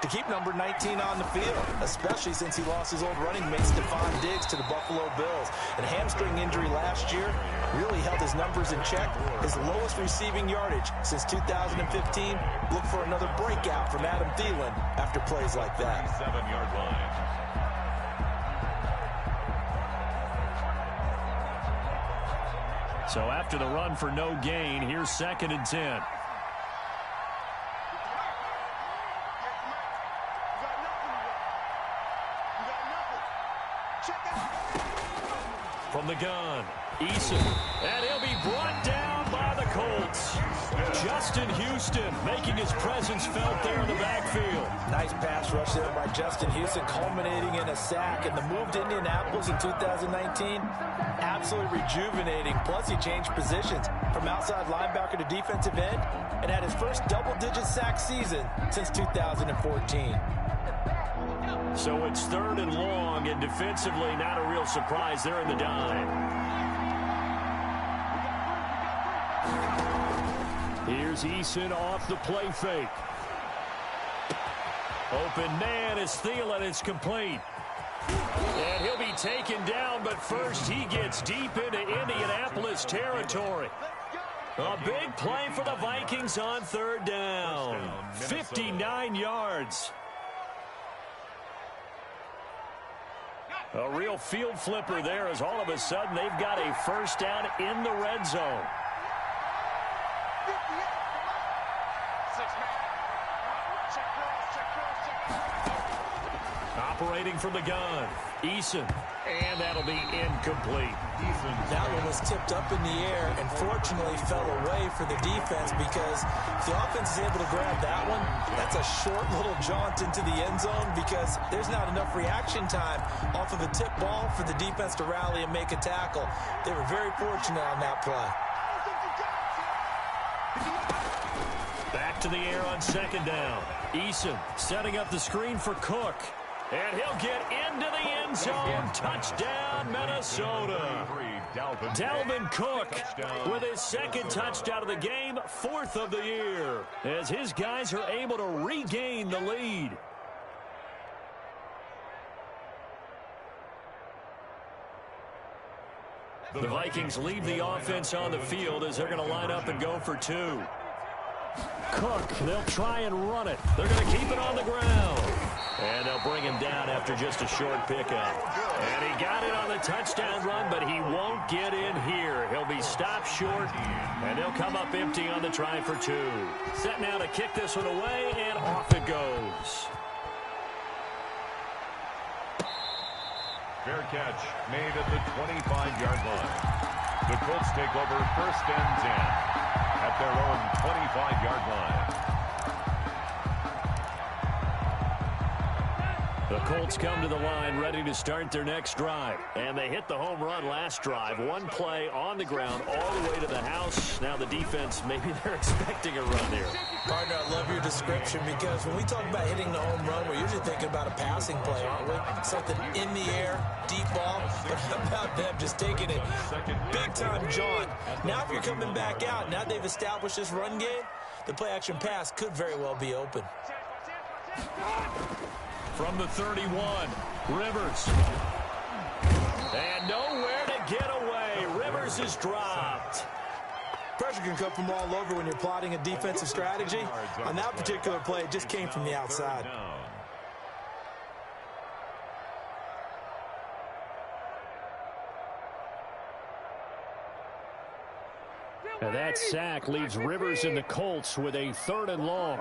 to keep number 19 on the field, especially since he lost his old running mate Stephon Diggs to the Buffalo Bills. And a hamstring injury last year really held his numbers in check. His lowest receiving yardage since 2015. Look for another breakout from Adam Thielen after plays like that. 7-yard line. So after the run for no gain, here's 2nd and 10. From the gun, Eason, and he'll be brought down by the Colts. Justin Houston making his presence felt there in the backfield. Nice pass rush there by Justin Houston, culminating in a sack. And the move to Indianapolis in 2019, absolutely rejuvenating. Plus, he changed positions from outside linebacker to defensive end and had his first double-digit sack season since 2014. So it's 3rd and long, and defensively not a real surprise there in the dime. Here's Eason off the play fake. Open man is Thielen. It's complete. And he'll be taken down, but first he gets deep into Indianapolis territory. A big play for the Vikings on 3rd down. 59 yards. A real field flipper there as all of a sudden they've got a 1st down in the red zone. Operating from the gun, Eason, and that'll be incomplete. That one was tipped up in the air and fortunately fell away for the defense, because if the offense is able to grab that one, that's a short little jaunt into the end zone, because there's not enough reaction time off of a tip ball for the defense to rally and make a tackle. They were very fortunate on that play. Back to the air on 2nd down. Eason setting up the screen for Cook. And he'll get into the end zone. Touchdown, Minnesota. Dalvin Cook with his 2nd touchdown of the game, 4th of the year, as his guys are able to regain the lead. The Vikings leave the offense on the field as they're going to line up and go for 2. Cook, they'll try and run it. They're going to keep it on the ground. And they'll bring him down after just a short pickup. And he got it on the touchdown run, but he won't get in here. He'll be stopped short, and they'll come up empty on the try for 2. Set now to kick this one away, and off it goes. Fair catch made at the 25-yard line. The Colts take over 1st and 10 at their own 25-yard line. The Colts come to the line ready to start their next drive. And they hit the home run last drive. One play on the ground all the way to the house. Now the defense, maybe they're expecting a run here. Partner, I love your description, because when we talk about hitting the home run, we're usually thinking about a passing play, aren't we? Something in the air, deep ball. But how about them just taking it big-time jaunt? Now if you're coming back out, now they've established this run game, the play-action pass could very well be open. From the 31, Rivers. And nowhere to get away. Rivers is dropped. Pressure can come from all over when you're plotting a defensive strategy. On that particular play, it just came from the outside. And that sack leaves Rivers and the Colts with a 3rd and long.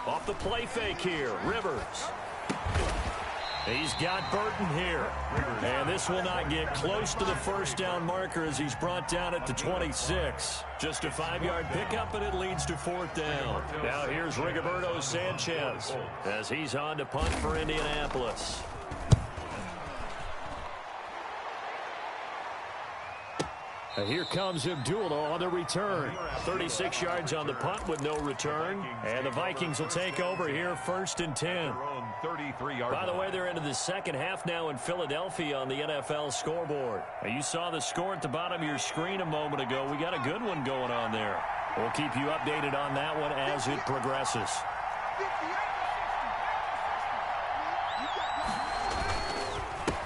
Off the play fake here, Rivers. He's got Burton here. And this will not get close to the 1st down marker as he's brought down at the 26. Just a 5-yard pickup, and it leads to 4th down. Now here's Rigoberto Sanchez as he's on to punt for Indianapolis. And here comes Abdullah on the return. 36 yards on the punt with no return. And the Vikings will take over here 1st and 10. 33-yard line. By the way, they're into the second half now in Philadelphia on the NFL scoreboard. Now, you saw the score at the bottom of your screen a moment ago. We got a good one going on there. We'll keep you updated on that one as it progresses.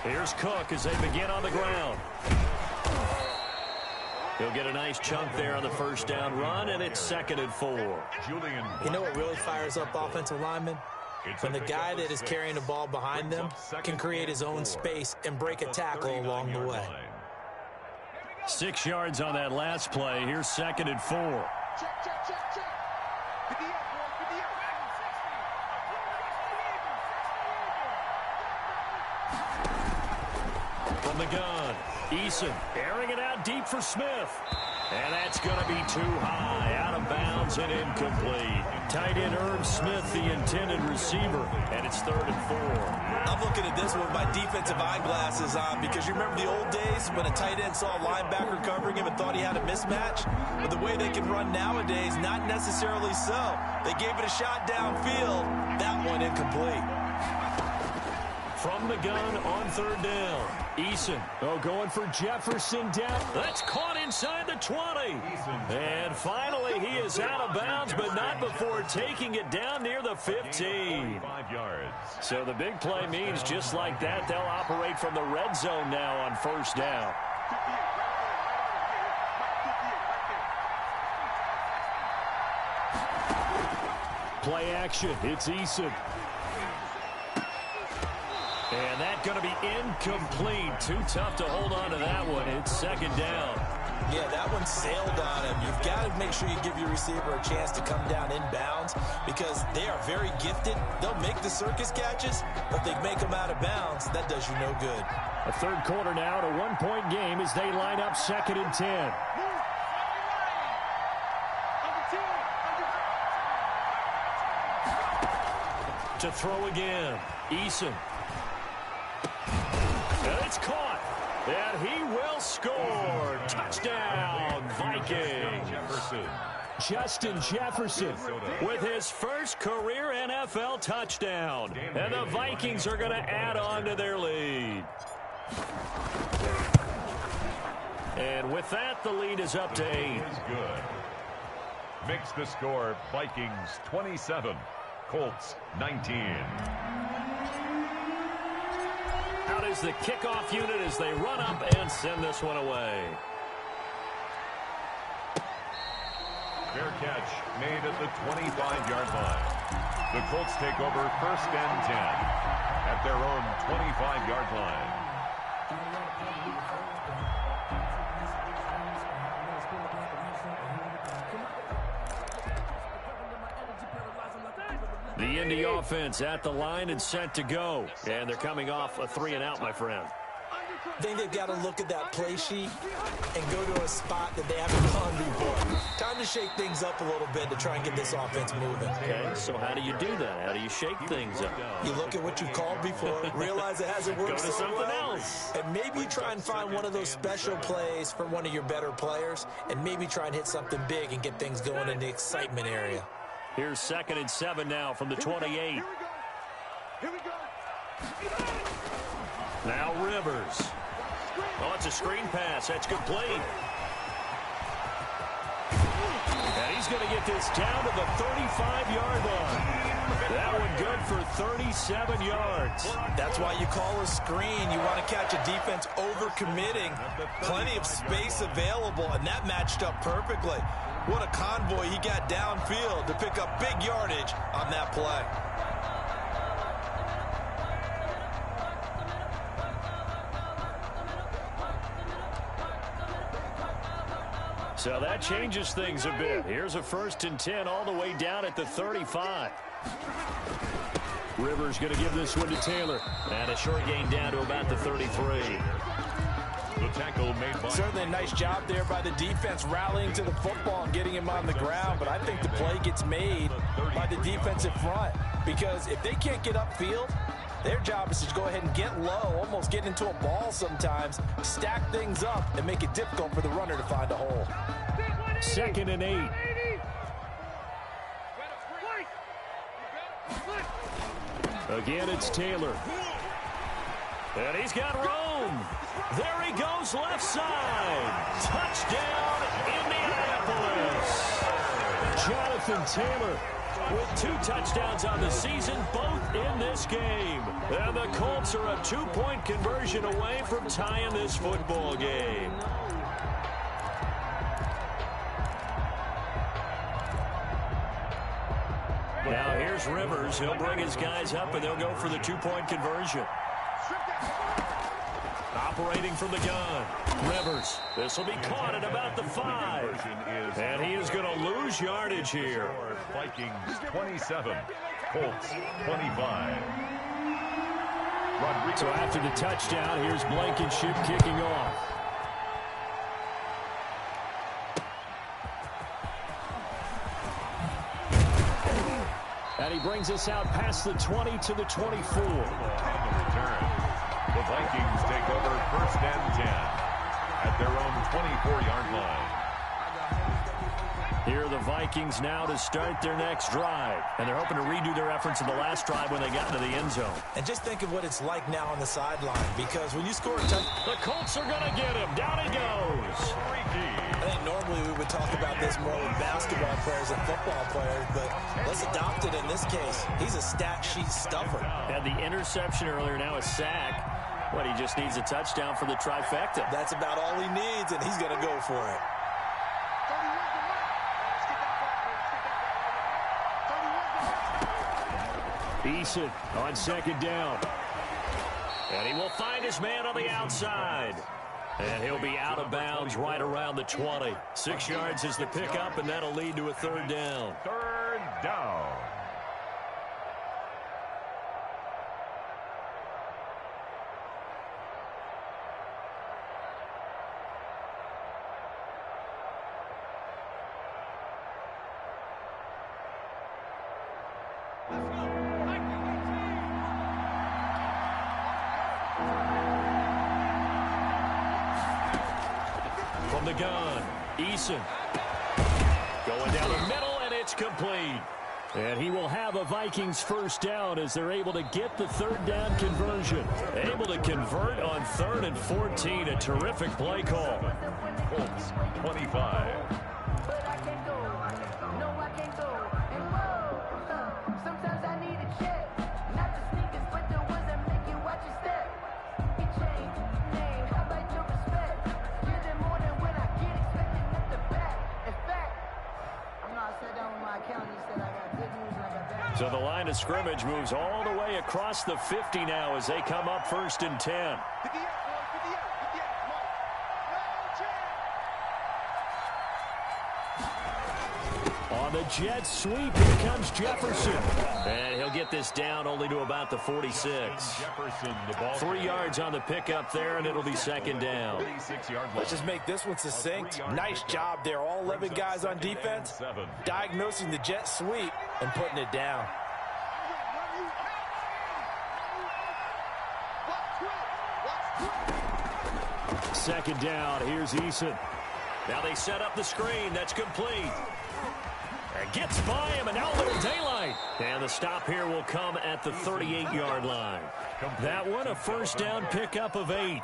Here's Cook as they begin on the ground. He'll get a nice chunk there on the first down run, and it's 2nd and 4. You know what really fires up offensive linemen? When the guy that is carrying the ball behind them can create his own space and break a tackle along the way. 6 yards on that last play. Here's 2nd and 4. From the gun, Eason airing it out deep for Smith. And that's going to be too high, out of bounds and incomplete. Tight end Herb Smith, the intended receiver, and it's 3rd and 4. I'm looking at this with my defensive eyeglasses on because you remember the old days when a tight end saw a linebacker covering him and thought he had a mismatch? But the way they can run nowadays, not necessarily so. They gave it a shot downfield. That one incomplete. From the gun on 3rd down. Eason, going for Jefferson down. That's caught inside the 20. And finally, he is out of bounds, but not before taking it down near the 15. 5 yards. So the big play means just like that, they'll operate from the red zone now on 1st down. Play action. It's Eason. And that's going to be incomplete. Too tough to hold on to that one. It's 2nd down. Yeah, that one sailed on him. You've got to make sure you give your receiver a chance to come down inbounds because they are very gifted. They'll make the circus catches, but if they make them out of bounds, that does you no good. A 3rd quarter now to 1-point game as they line up 2nd and 10. To throw again. Eason. And it's caught. And he will score. Touchdown, Vikings. Justin Jefferson with his first career NFL touchdown. And the Vikings are going to add on to their lead. And with that, the lead is up to 8. Good. Makes the score Vikings 27, Colts 19. Out is the kickoff unit as they run up and send this one away. Fair catch made at the 25-yard line. The Colts take over 1st and 10 at their own 25-yard line. The Indy offense at the line and set to go. And they're coming off a 3-and-out, my friend. I think they've got to look at that play sheet and go to a spot that they haven't gone before. Time to shake things up a little bit to try and get this offense moving. Okay, so how do you do that? How do you shake things up? You look at what you called before, realize it hasn't worked Go to so something well, else. and maybe you try and find one of those special plays from one of your better players, and maybe try and hit something big and get things going in the excitement area. Here's 2nd and 7 now from the 28. Here we go. Now Rivers. Oh, it's a screen pass. That's complete. And he's going to get this down to the 35-yard line. That one good for 37 yards. That's why you call a screen. You want to catch a defense over-committing. Plenty of space available, and that matched up perfectly. What a convoy he got downfield to pick up big yardage on that play. So that changes things a bit. Here's a 1st and 10 all the way down at the 35. Rivers going to give this one to Taylor. And a short gain down to about the 33. The tackle made by... Certainly a nice job there by the defense rallying to the football and getting him on the ground. But I think the play gets made by the defensive front. Because if they can't get upfield, their job is to go ahead and get low, almost get into a ball sometimes, stack things up, and make it difficult for the runner to find a hole. 2nd and 8. Again, it's Taylor. And he's got room. There he goes, left side. Touchdown, Indianapolis. Jonathan Taylor with 2 touchdowns on the season, both in this game. And the Colts are a 2-point conversion away from tying this football game. Now here's Rivers. He'll bring his guys up, and they'll go for the 2-point conversion. Operating from the gun. Rivers. This will be caught at about the 5. And he is going to lose yardage here. Vikings 27, Colts 25. So after the touchdown, here's Blankenship kicking off. And he brings us out past the 20 to the 24. On the return, the Vikings take over 1st and 10 at their own 24-yard line. Here are the Vikings now to start their next drive. And they're hoping to redo their efforts in the last drive when they got into the end zone. And just think of what it's like now on the sideline, because when you score a touchdown, the Colts are going to get him. Down he goes. I think normally we would talk about this more with basketball players and football players, but let's adopt it in this case. He's a stat sheet stuffer. Had the interception earlier, now a sack. But he just needs a touchdown for the trifecta. That's about all he needs, and he's going to go for it. Eason on 2nd down. And he will find his man on the outside. And he'll be out of bounds right around the 20. 6 yards is the pickup, and that'll lead to a 3rd down. 3rd down. From the gun, Eason going down the middle, and it's complete. And he will have a Vikings 1st down as they're able to get the 3rd down conversion. Able to convert on 3rd and 14. A terrific play call. Colts 25. So the line of scrimmage moves all the way across the 50 now as they come up 1st and 10. On the jet sweep, here comes Jefferson. And he'll get this down only to about the 46. Jefferson, the ball 3 yards on the pickup there, and it'll be 2nd down. Let's just make this one succinct. Nice job there. All 11 guys on defense diagnosing the jet sweep and putting it down. Second down. Here's Eason. Now they set up the screen. That's complete. And gets by him, and now a little daylight. And the stop here will come at the 38-yard line. That one, a 1st down pickup of 8.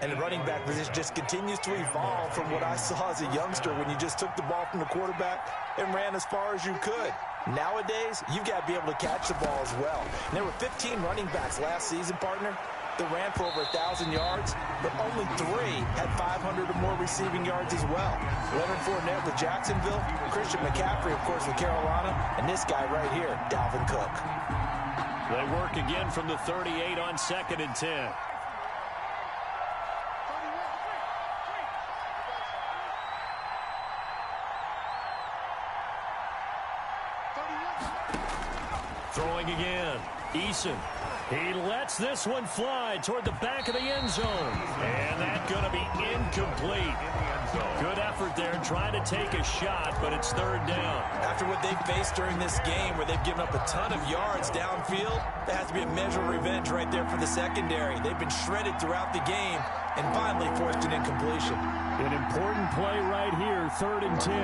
And the running back position just continues to evolve from what I saw as a youngster when you just took the ball from the quarterback and ran as far as you could. Nowadays, you've got to be able to catch the ball as well. And there were 15 running backs last season, partner, that ran for over 1,000 yards, but only 3 had 500 or more receiving yards as well. Leonard Fournette with Jacksonville, Christian McCaffrey, of course, with Carolina, and this guy right here, Dalvin Cook. They work again from the 38 on 2nd and 10. Throwing again. Eason. He lets this one fly toward the back of the end zone. And that's going to be incomplete. Good effort there trying to take a shot, but it's 3rd down. After what they've faced during this game where they've given up a ton of yards downfield, there has to be a measure of revenge right there for the secondary. They've been shredded throughout the game and finally forced an incompletion. An important play right here, 3rd and 10.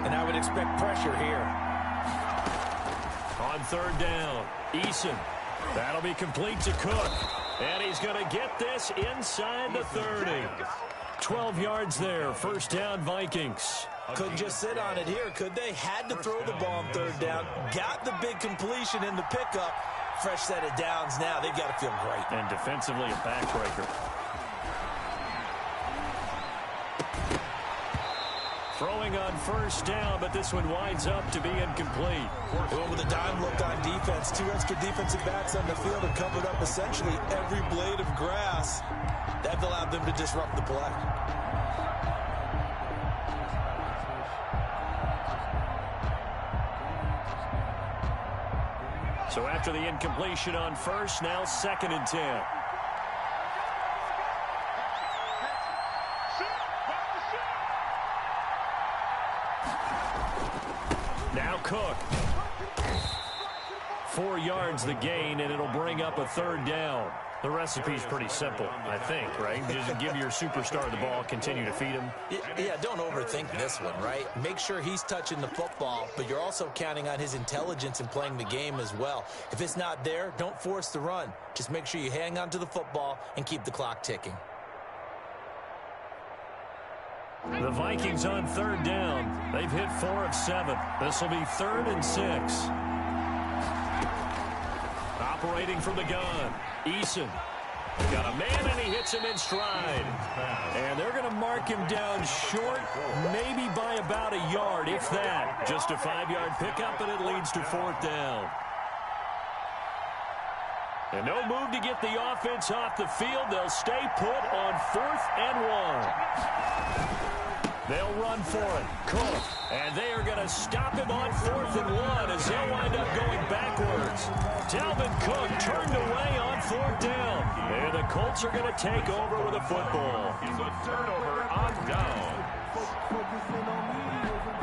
And I would expect pressure here. On 3rd down, Eason. That'll be complete to Cook. And he's going to get this inside the 30. 12 yards there. First down, Vikings. Couldn't just sit on it here, could they? Had to throw the ball on third down. Got the big completion in the pickup. Fresh set of downs now. They've got to feel great. And defensively, a backbreaker. Throwing on first down, but this one winds up to be incomplete. They went with a dime look on defense. 2 extra defensive backs on the field and covered up essentially every blade of grass. That allowed them to disrupt the play. So after the incompletion on first, now 2nd and 10. Now Cook. 4 yards the gain, and it'll bring up a 3rd down. The recipe's pretty simple, I think, right? Just give your superstar the ball, continue to feed him. Yeah, don't overthink this one, right? Make sure he's touching the football, but you're also counting on his intelligence in playing the game as well. If it's not there, don't force the run. Just make sure you hang on to the football and keep the clock ticking. The Vikings on 3rd down. They've hit 4 of 7. This will be 3rd and 6. Operating from the gun. Eason. Got a man, and he hits him in stride. And they're going to mark him down short, maybe by about a yard, if that. Just a 5-yard pickup, and it leads to 4th down. And no move to get the offense off the field. They'll stay put on 4th and 1. They'll run for it. Cook. And they are going to stop him on 4th and 1 as they'll wind up going backwards. Dalvin Cook turned away on 4th down. And the Colts are going to take over with a football. It's a turnover on down.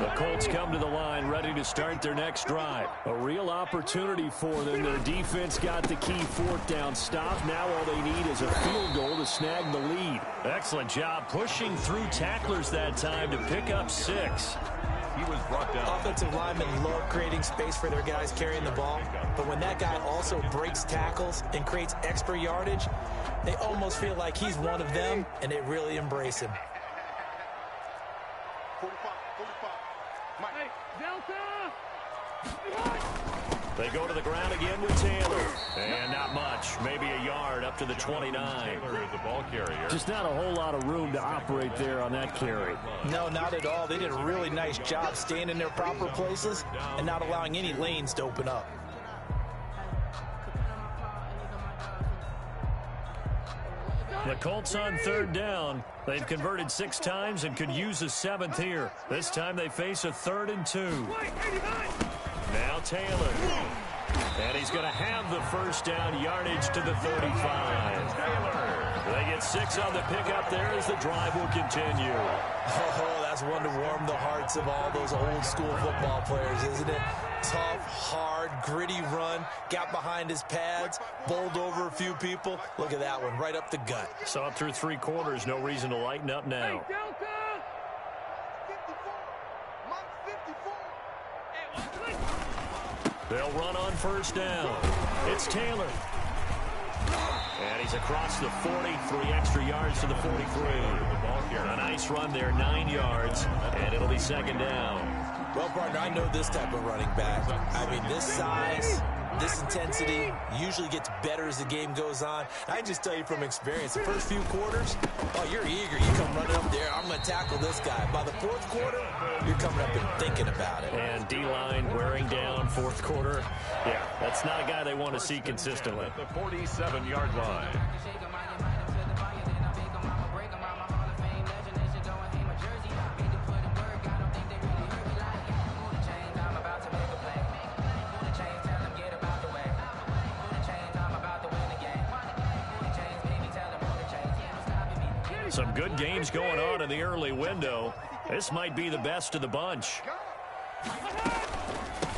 The Colts come to the line ready to start their next drive. A real opportunity for them. Their defense got the key 4th down stop. Now all they need is a field goal to snag the lead. Excellent job pushing through tacklers that time to pick up 6. He was brought down. Offensive linemen love creating space for their guys carrying the ball, but when that guy also breaks tackles and creates extra yardage, they almost feel like he's one of them, and they really embrace him. They go to the ground again with Taylor. And not much. Maybe a yard up to the 29. Taylor is the ball carrier. Just not a whole lot of room to operate there on that carry. No, not at all. They did a really nice job staying in their proper places and not allowing any lanes to open up. The Colts on 3rd down. They've converted 6 times and could use a 7th here. This time they face a 3rd and 2. Now Taylor. And he's going to have the first down, yardage to the 35. They get 6 on the pickup there as the drive will continue. Oh, that's one to warm the hearts of all those old school football players, isn't it? Tough, hard, gritty run, got behind his pads, bowled over a few people. Look at that one, right up the gut. So up through 3 quarters, no reason to lighten up now. They'll run on first down. It's Taylor. And he's across the 40, 3 extra yards to the 43. A nice run there, 9 yards, and it'll be 2nd down. Well, partner, I know this type of running back. I mean, this size, this intensity usually gets better as the game goes on. I just tell you from experience, the first few quarters, oh, you're eager. You come running up there, I'm going to tackle this guy. By the 4th quarter, you're coming up and thinking about it. And D-line wearing down 4th quarter. Yeah, that's not a guy they want to see consistently. At the 47-yard line. Some good games going on in the early window. This might be the best of the bunch.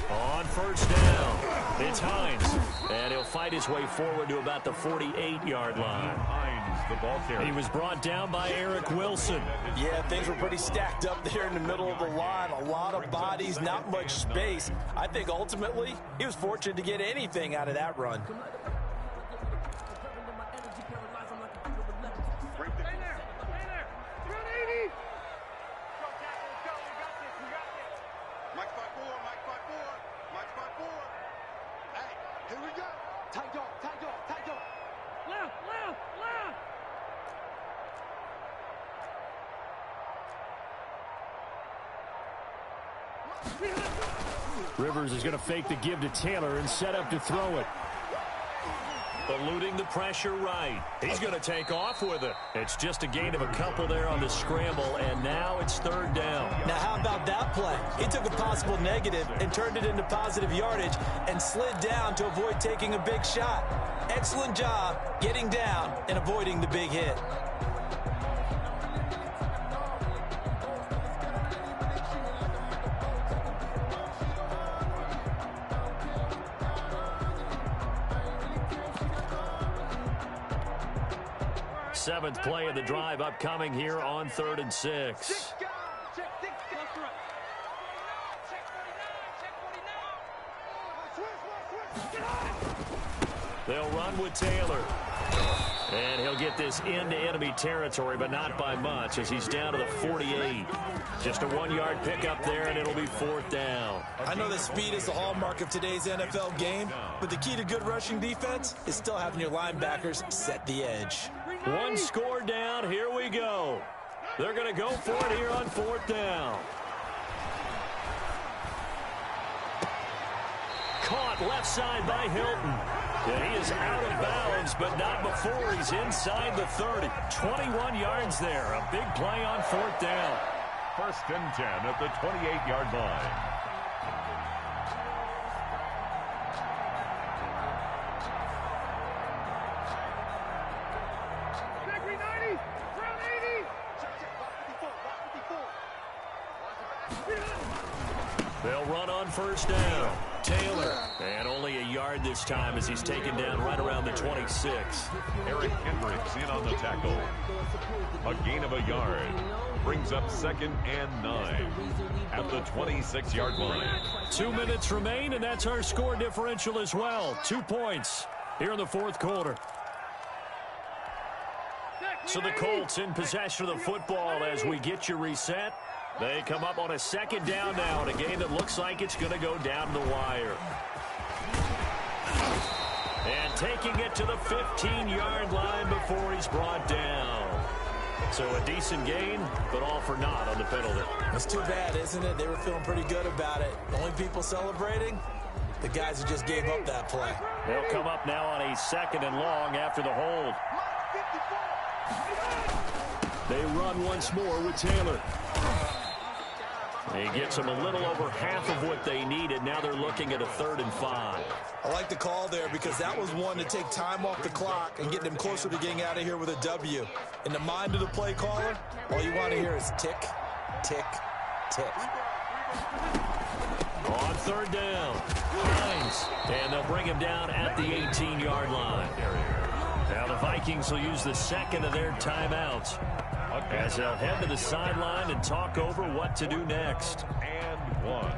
On first down, it's Hines. And he'll fight his way forward to about the 48-yard line. Hines the ball carrier. He was brought down by Eric Wilson. Yeah, things were pretty stacked up there in the middle of the line. A lot of bodies, not much space. I think ultimately he was fortunate to get anything out of that run. Rivers is going to fake the give to Taylor and set up to throw it. Eluding the pressure right. He's going to take off with it. It's just a gain of a couple there on the scramble, and now it's third down. Now, how about that play? He took a possible negative and turned it into positive yardage and slid down to avoid taking a big shot. Excellent job getting down and avoiding the big hit. Seventh play of the drive upcoming here on 3rd and 6. They'll run with Taylor. And he'll get this into enemy territory, but not by much as he's down to the 48. Just a 1-yard pickup there, and it'll be 4th down. I know that speed is the hallmark of today's NFL game, but the key to good rushing defense is still having your linebackers set the edge. One score down. Here we go. They're going to go for it here on 4th down. Caught left side by Hilton. Yeah, he is out of bounds, but not before he's inside the 30. 21 yards there. A big play on 4th down. 1st and 10 at the 28-yard line. They'll run on 1st down. Taylor. And only a yard this time as he's taken down right around the 26. Eric Hendricks in on the tackle. A gain of a yard. Brings up 2nd and 9 at the 26-yard line. 2 minutes remain, and that's our score differential as well. 2 points here in the 4th quarter. So the Colts in possession of the football as we get you reset. They come up on a 2nd down now in a game that looks like it's going to go down the wire. And taking it to the 15-yard line before he's brought down. So a decent gain, but all for naught on the penalty. It's too bad, isn't it? They were feeling pretty good about it. The only people celebrating, the guys who just gave up that play. They'll come up now on a 2nd and long after the hold. They run once more with Taylor. He gets them a little over half of what they needed. Now they're looking at a 3rd and 5. I like the call there because that was one to take time off the clock and get them closer to getting out of here with a W. In the mind of the play caller, all you want to hear is tick, tick, tick. On 3rd down, Hines. And they'll bring him down at the 18-yard line. Now the Vikings will use the 2nd of their timeouts as they'll head to the sideline and talk over what to do next. And 1.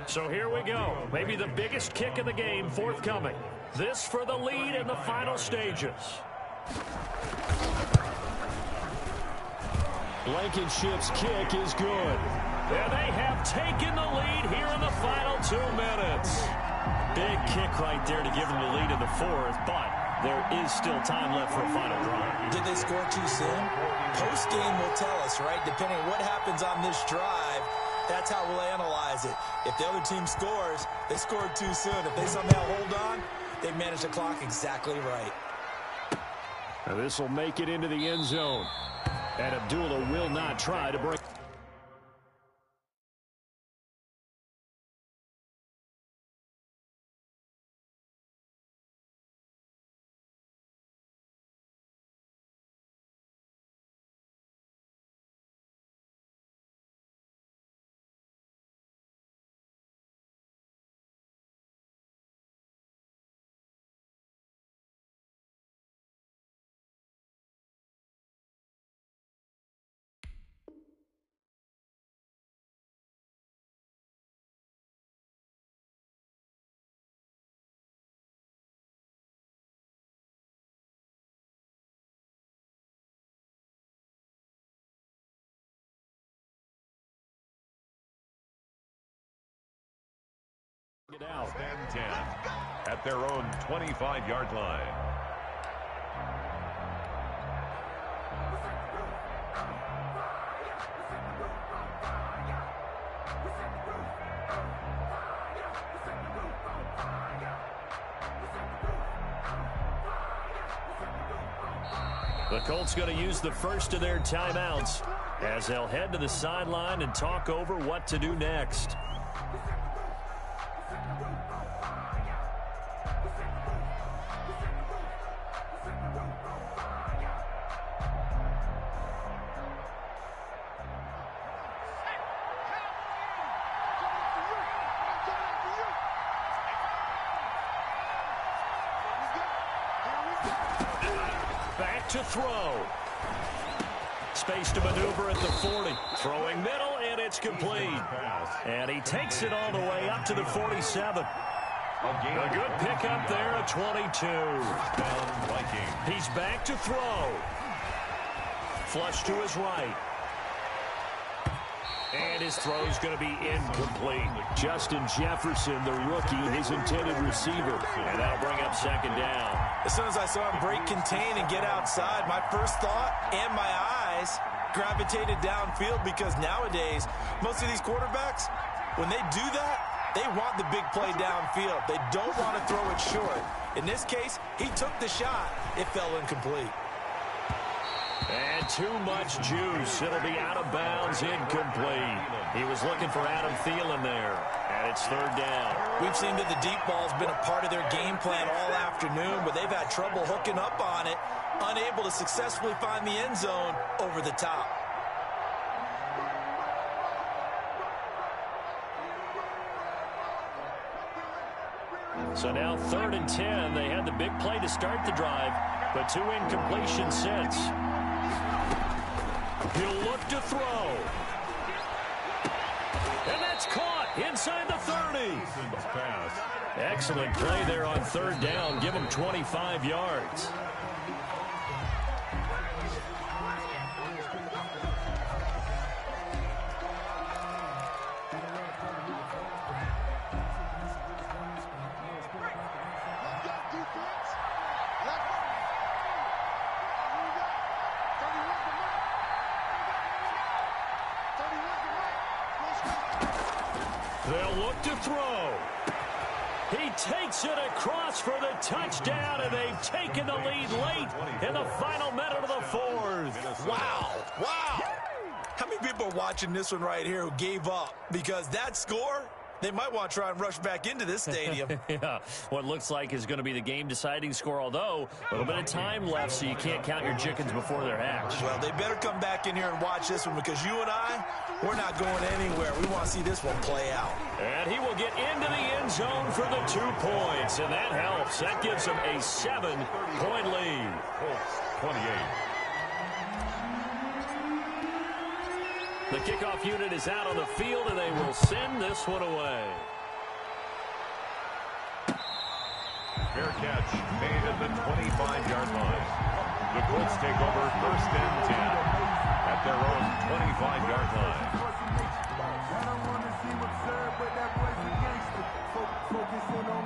So here we go. Maybe the biggest kick of the game forthcoming. This for the lead in the final stages. Blankenship's kick is good. And they have taken the lead here in the final 2 minutes. Big kick right there to give them the lead in the fourth, but there is still time left for a final drive. Did they score too soon? Post-game will tell us, right? Depending on what happens on this drive, that's how we'll analyze it. If the other team scores, they scored too soon. If they somehow hold on, they've managed the clock exactly right. Now this will make it into the end zone. And Abdullah will not try to break. It out. 10 at their own 25-yard line. The Colts going to use the first of their timeouts as they'll head to the sideline and talk over what to do next. Back to throw. Space to maneuver at the 40. Throwing middle, and it's complete. And he takes it all the way up to the 47. A good pickup there at 22. He's back to throw. Flush to his right. And his throw is going to be incomplete. Justin Jefferson, the rookie, his intended receiver. And that'll bring up second down. As soon as I saw him break contain and get outside, my first thought and my eyes gravitated downfield, because nowadays, most of these quarterbacks, when they do that, they want the big play downfield. They don't want to throw it short. In this case, he took the shot. It fell incomplete. And too much juice. It'll be out of bounds, incomplete. He was looking for Adam Thielen there, and it's third down. We've seen that the deep ball's been a part of their game plan all afternoon, but they've had trouble hooking up on it, unable to successfully find the end zone over the top. So now 3rd and 10. They had the big play to start the drive, but 2 incompletions since. He'll look to throw. And that's caught inside the 30. Excellent play there on 3rd down. Give him 25 yards. They'll look to throw. He takes it across for the touchdown, and they've taken the lead late in the final minute of the 4th. Wow. Wow. How many people are watching this one right here who gave up? Because that score, they might want to try and rush back into this stadium. Yeah, what looks like is going to be the game-deciding score, although a little bit of time left, so you can't count your chickens before they're hatched. Well, they better come back in here and watch this one, because you and I, we're not going anywhere. We want to see this one play out. And he will get into the end zone for the 2 points, and that helps. That gives him a 7-point lead. 28. The kickoff unit is out on the field, and they will send this one away. Fair catch made at the 25-yard line. The Colts take over 1st and 10 at their own 25-yard line. I don't want to see what's served, but that boy's a gangster. Focusing on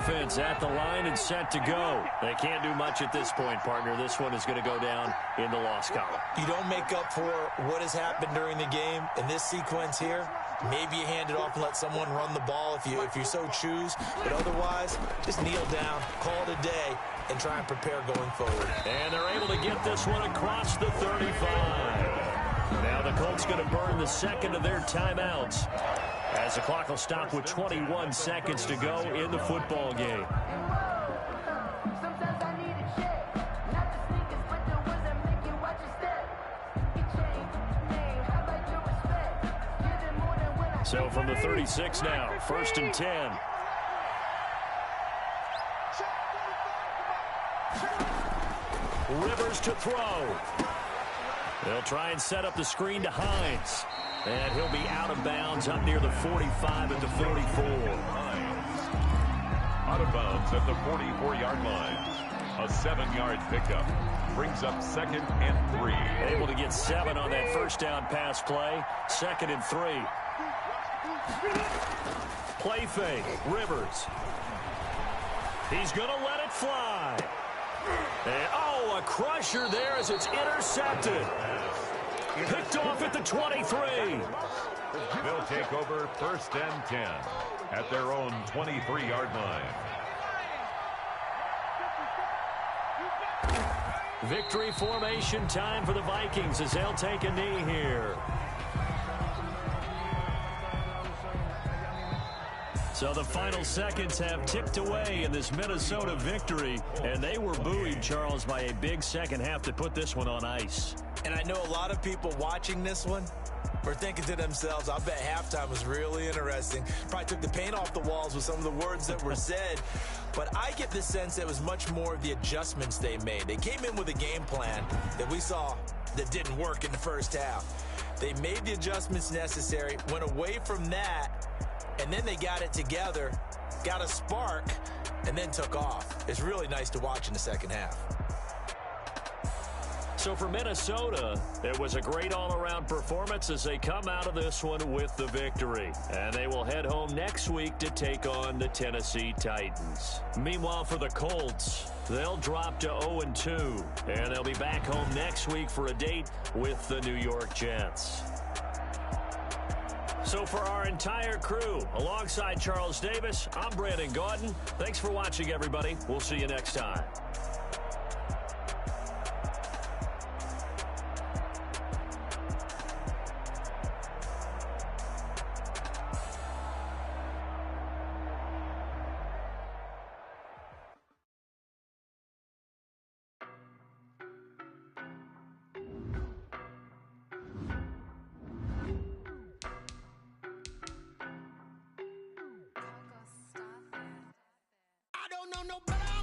offense at the line and set to go. They can't do much at this point, partner. This one is going to go down in the loss column. You don't make up for what has happened during the game in this sequence here. Maybe you hand it off and let someone run the ball if you so choose. But otherwise, just kneel down, call it a day, and try and prepare going forward. And they're able to get this one across the 35. Now the Colts going to burn the second of their timeouts as the clock will stop with 21 seconds to go in the football game. So from the 36 now, 1st and 10. Rivers to throw. They'll try and set up the screen to Hines. And he'll be out of bounds up near the 45 at the 44. Out of bounds at the 44-yard line. A 7-yard pickup. Brings up 2nd and 3. Able to get 7 on that first down pass play. 2nd and 3. Play fake. Rivers. He's going to let it fly. And, a crusher there as it's intercepted. Picked off at the 23. They'll take over 1st and 10 at their own 23-yard line. Victory formation time for the Vikings as they'll take a knee here. So the final seconds have ticked away in this Minnesota victory, and they were buoyed, Charles, by a big second half to put this one on ice. And I know a lot of people watching this one were thinking to themselves, I bet halftime was really interesting. Probably took the paint off the walls with some of the words that were said. But I get the sense that it was much more of the adjustments they made. They came in with a game plan that we saw that didn't work in the first half. They made the adjustments necessary, went away from that, and then they got it together, got a spark, and then took off. It's really nice to watch in the second half. So for Minnesota, it was a great all-around performance as they come out of this one with the victory. And they will head home next week to take on the Tennessee Titans. Meanwhile, for the Colts, they'll drop to 0-2. And they'll be back home next week for a date with the New York Jets. So for our entire crew, alongside Charles Davis, I'm Brandon Gaudin. Thanks for watching, everybody. We'll see you next time. I don't know nobody.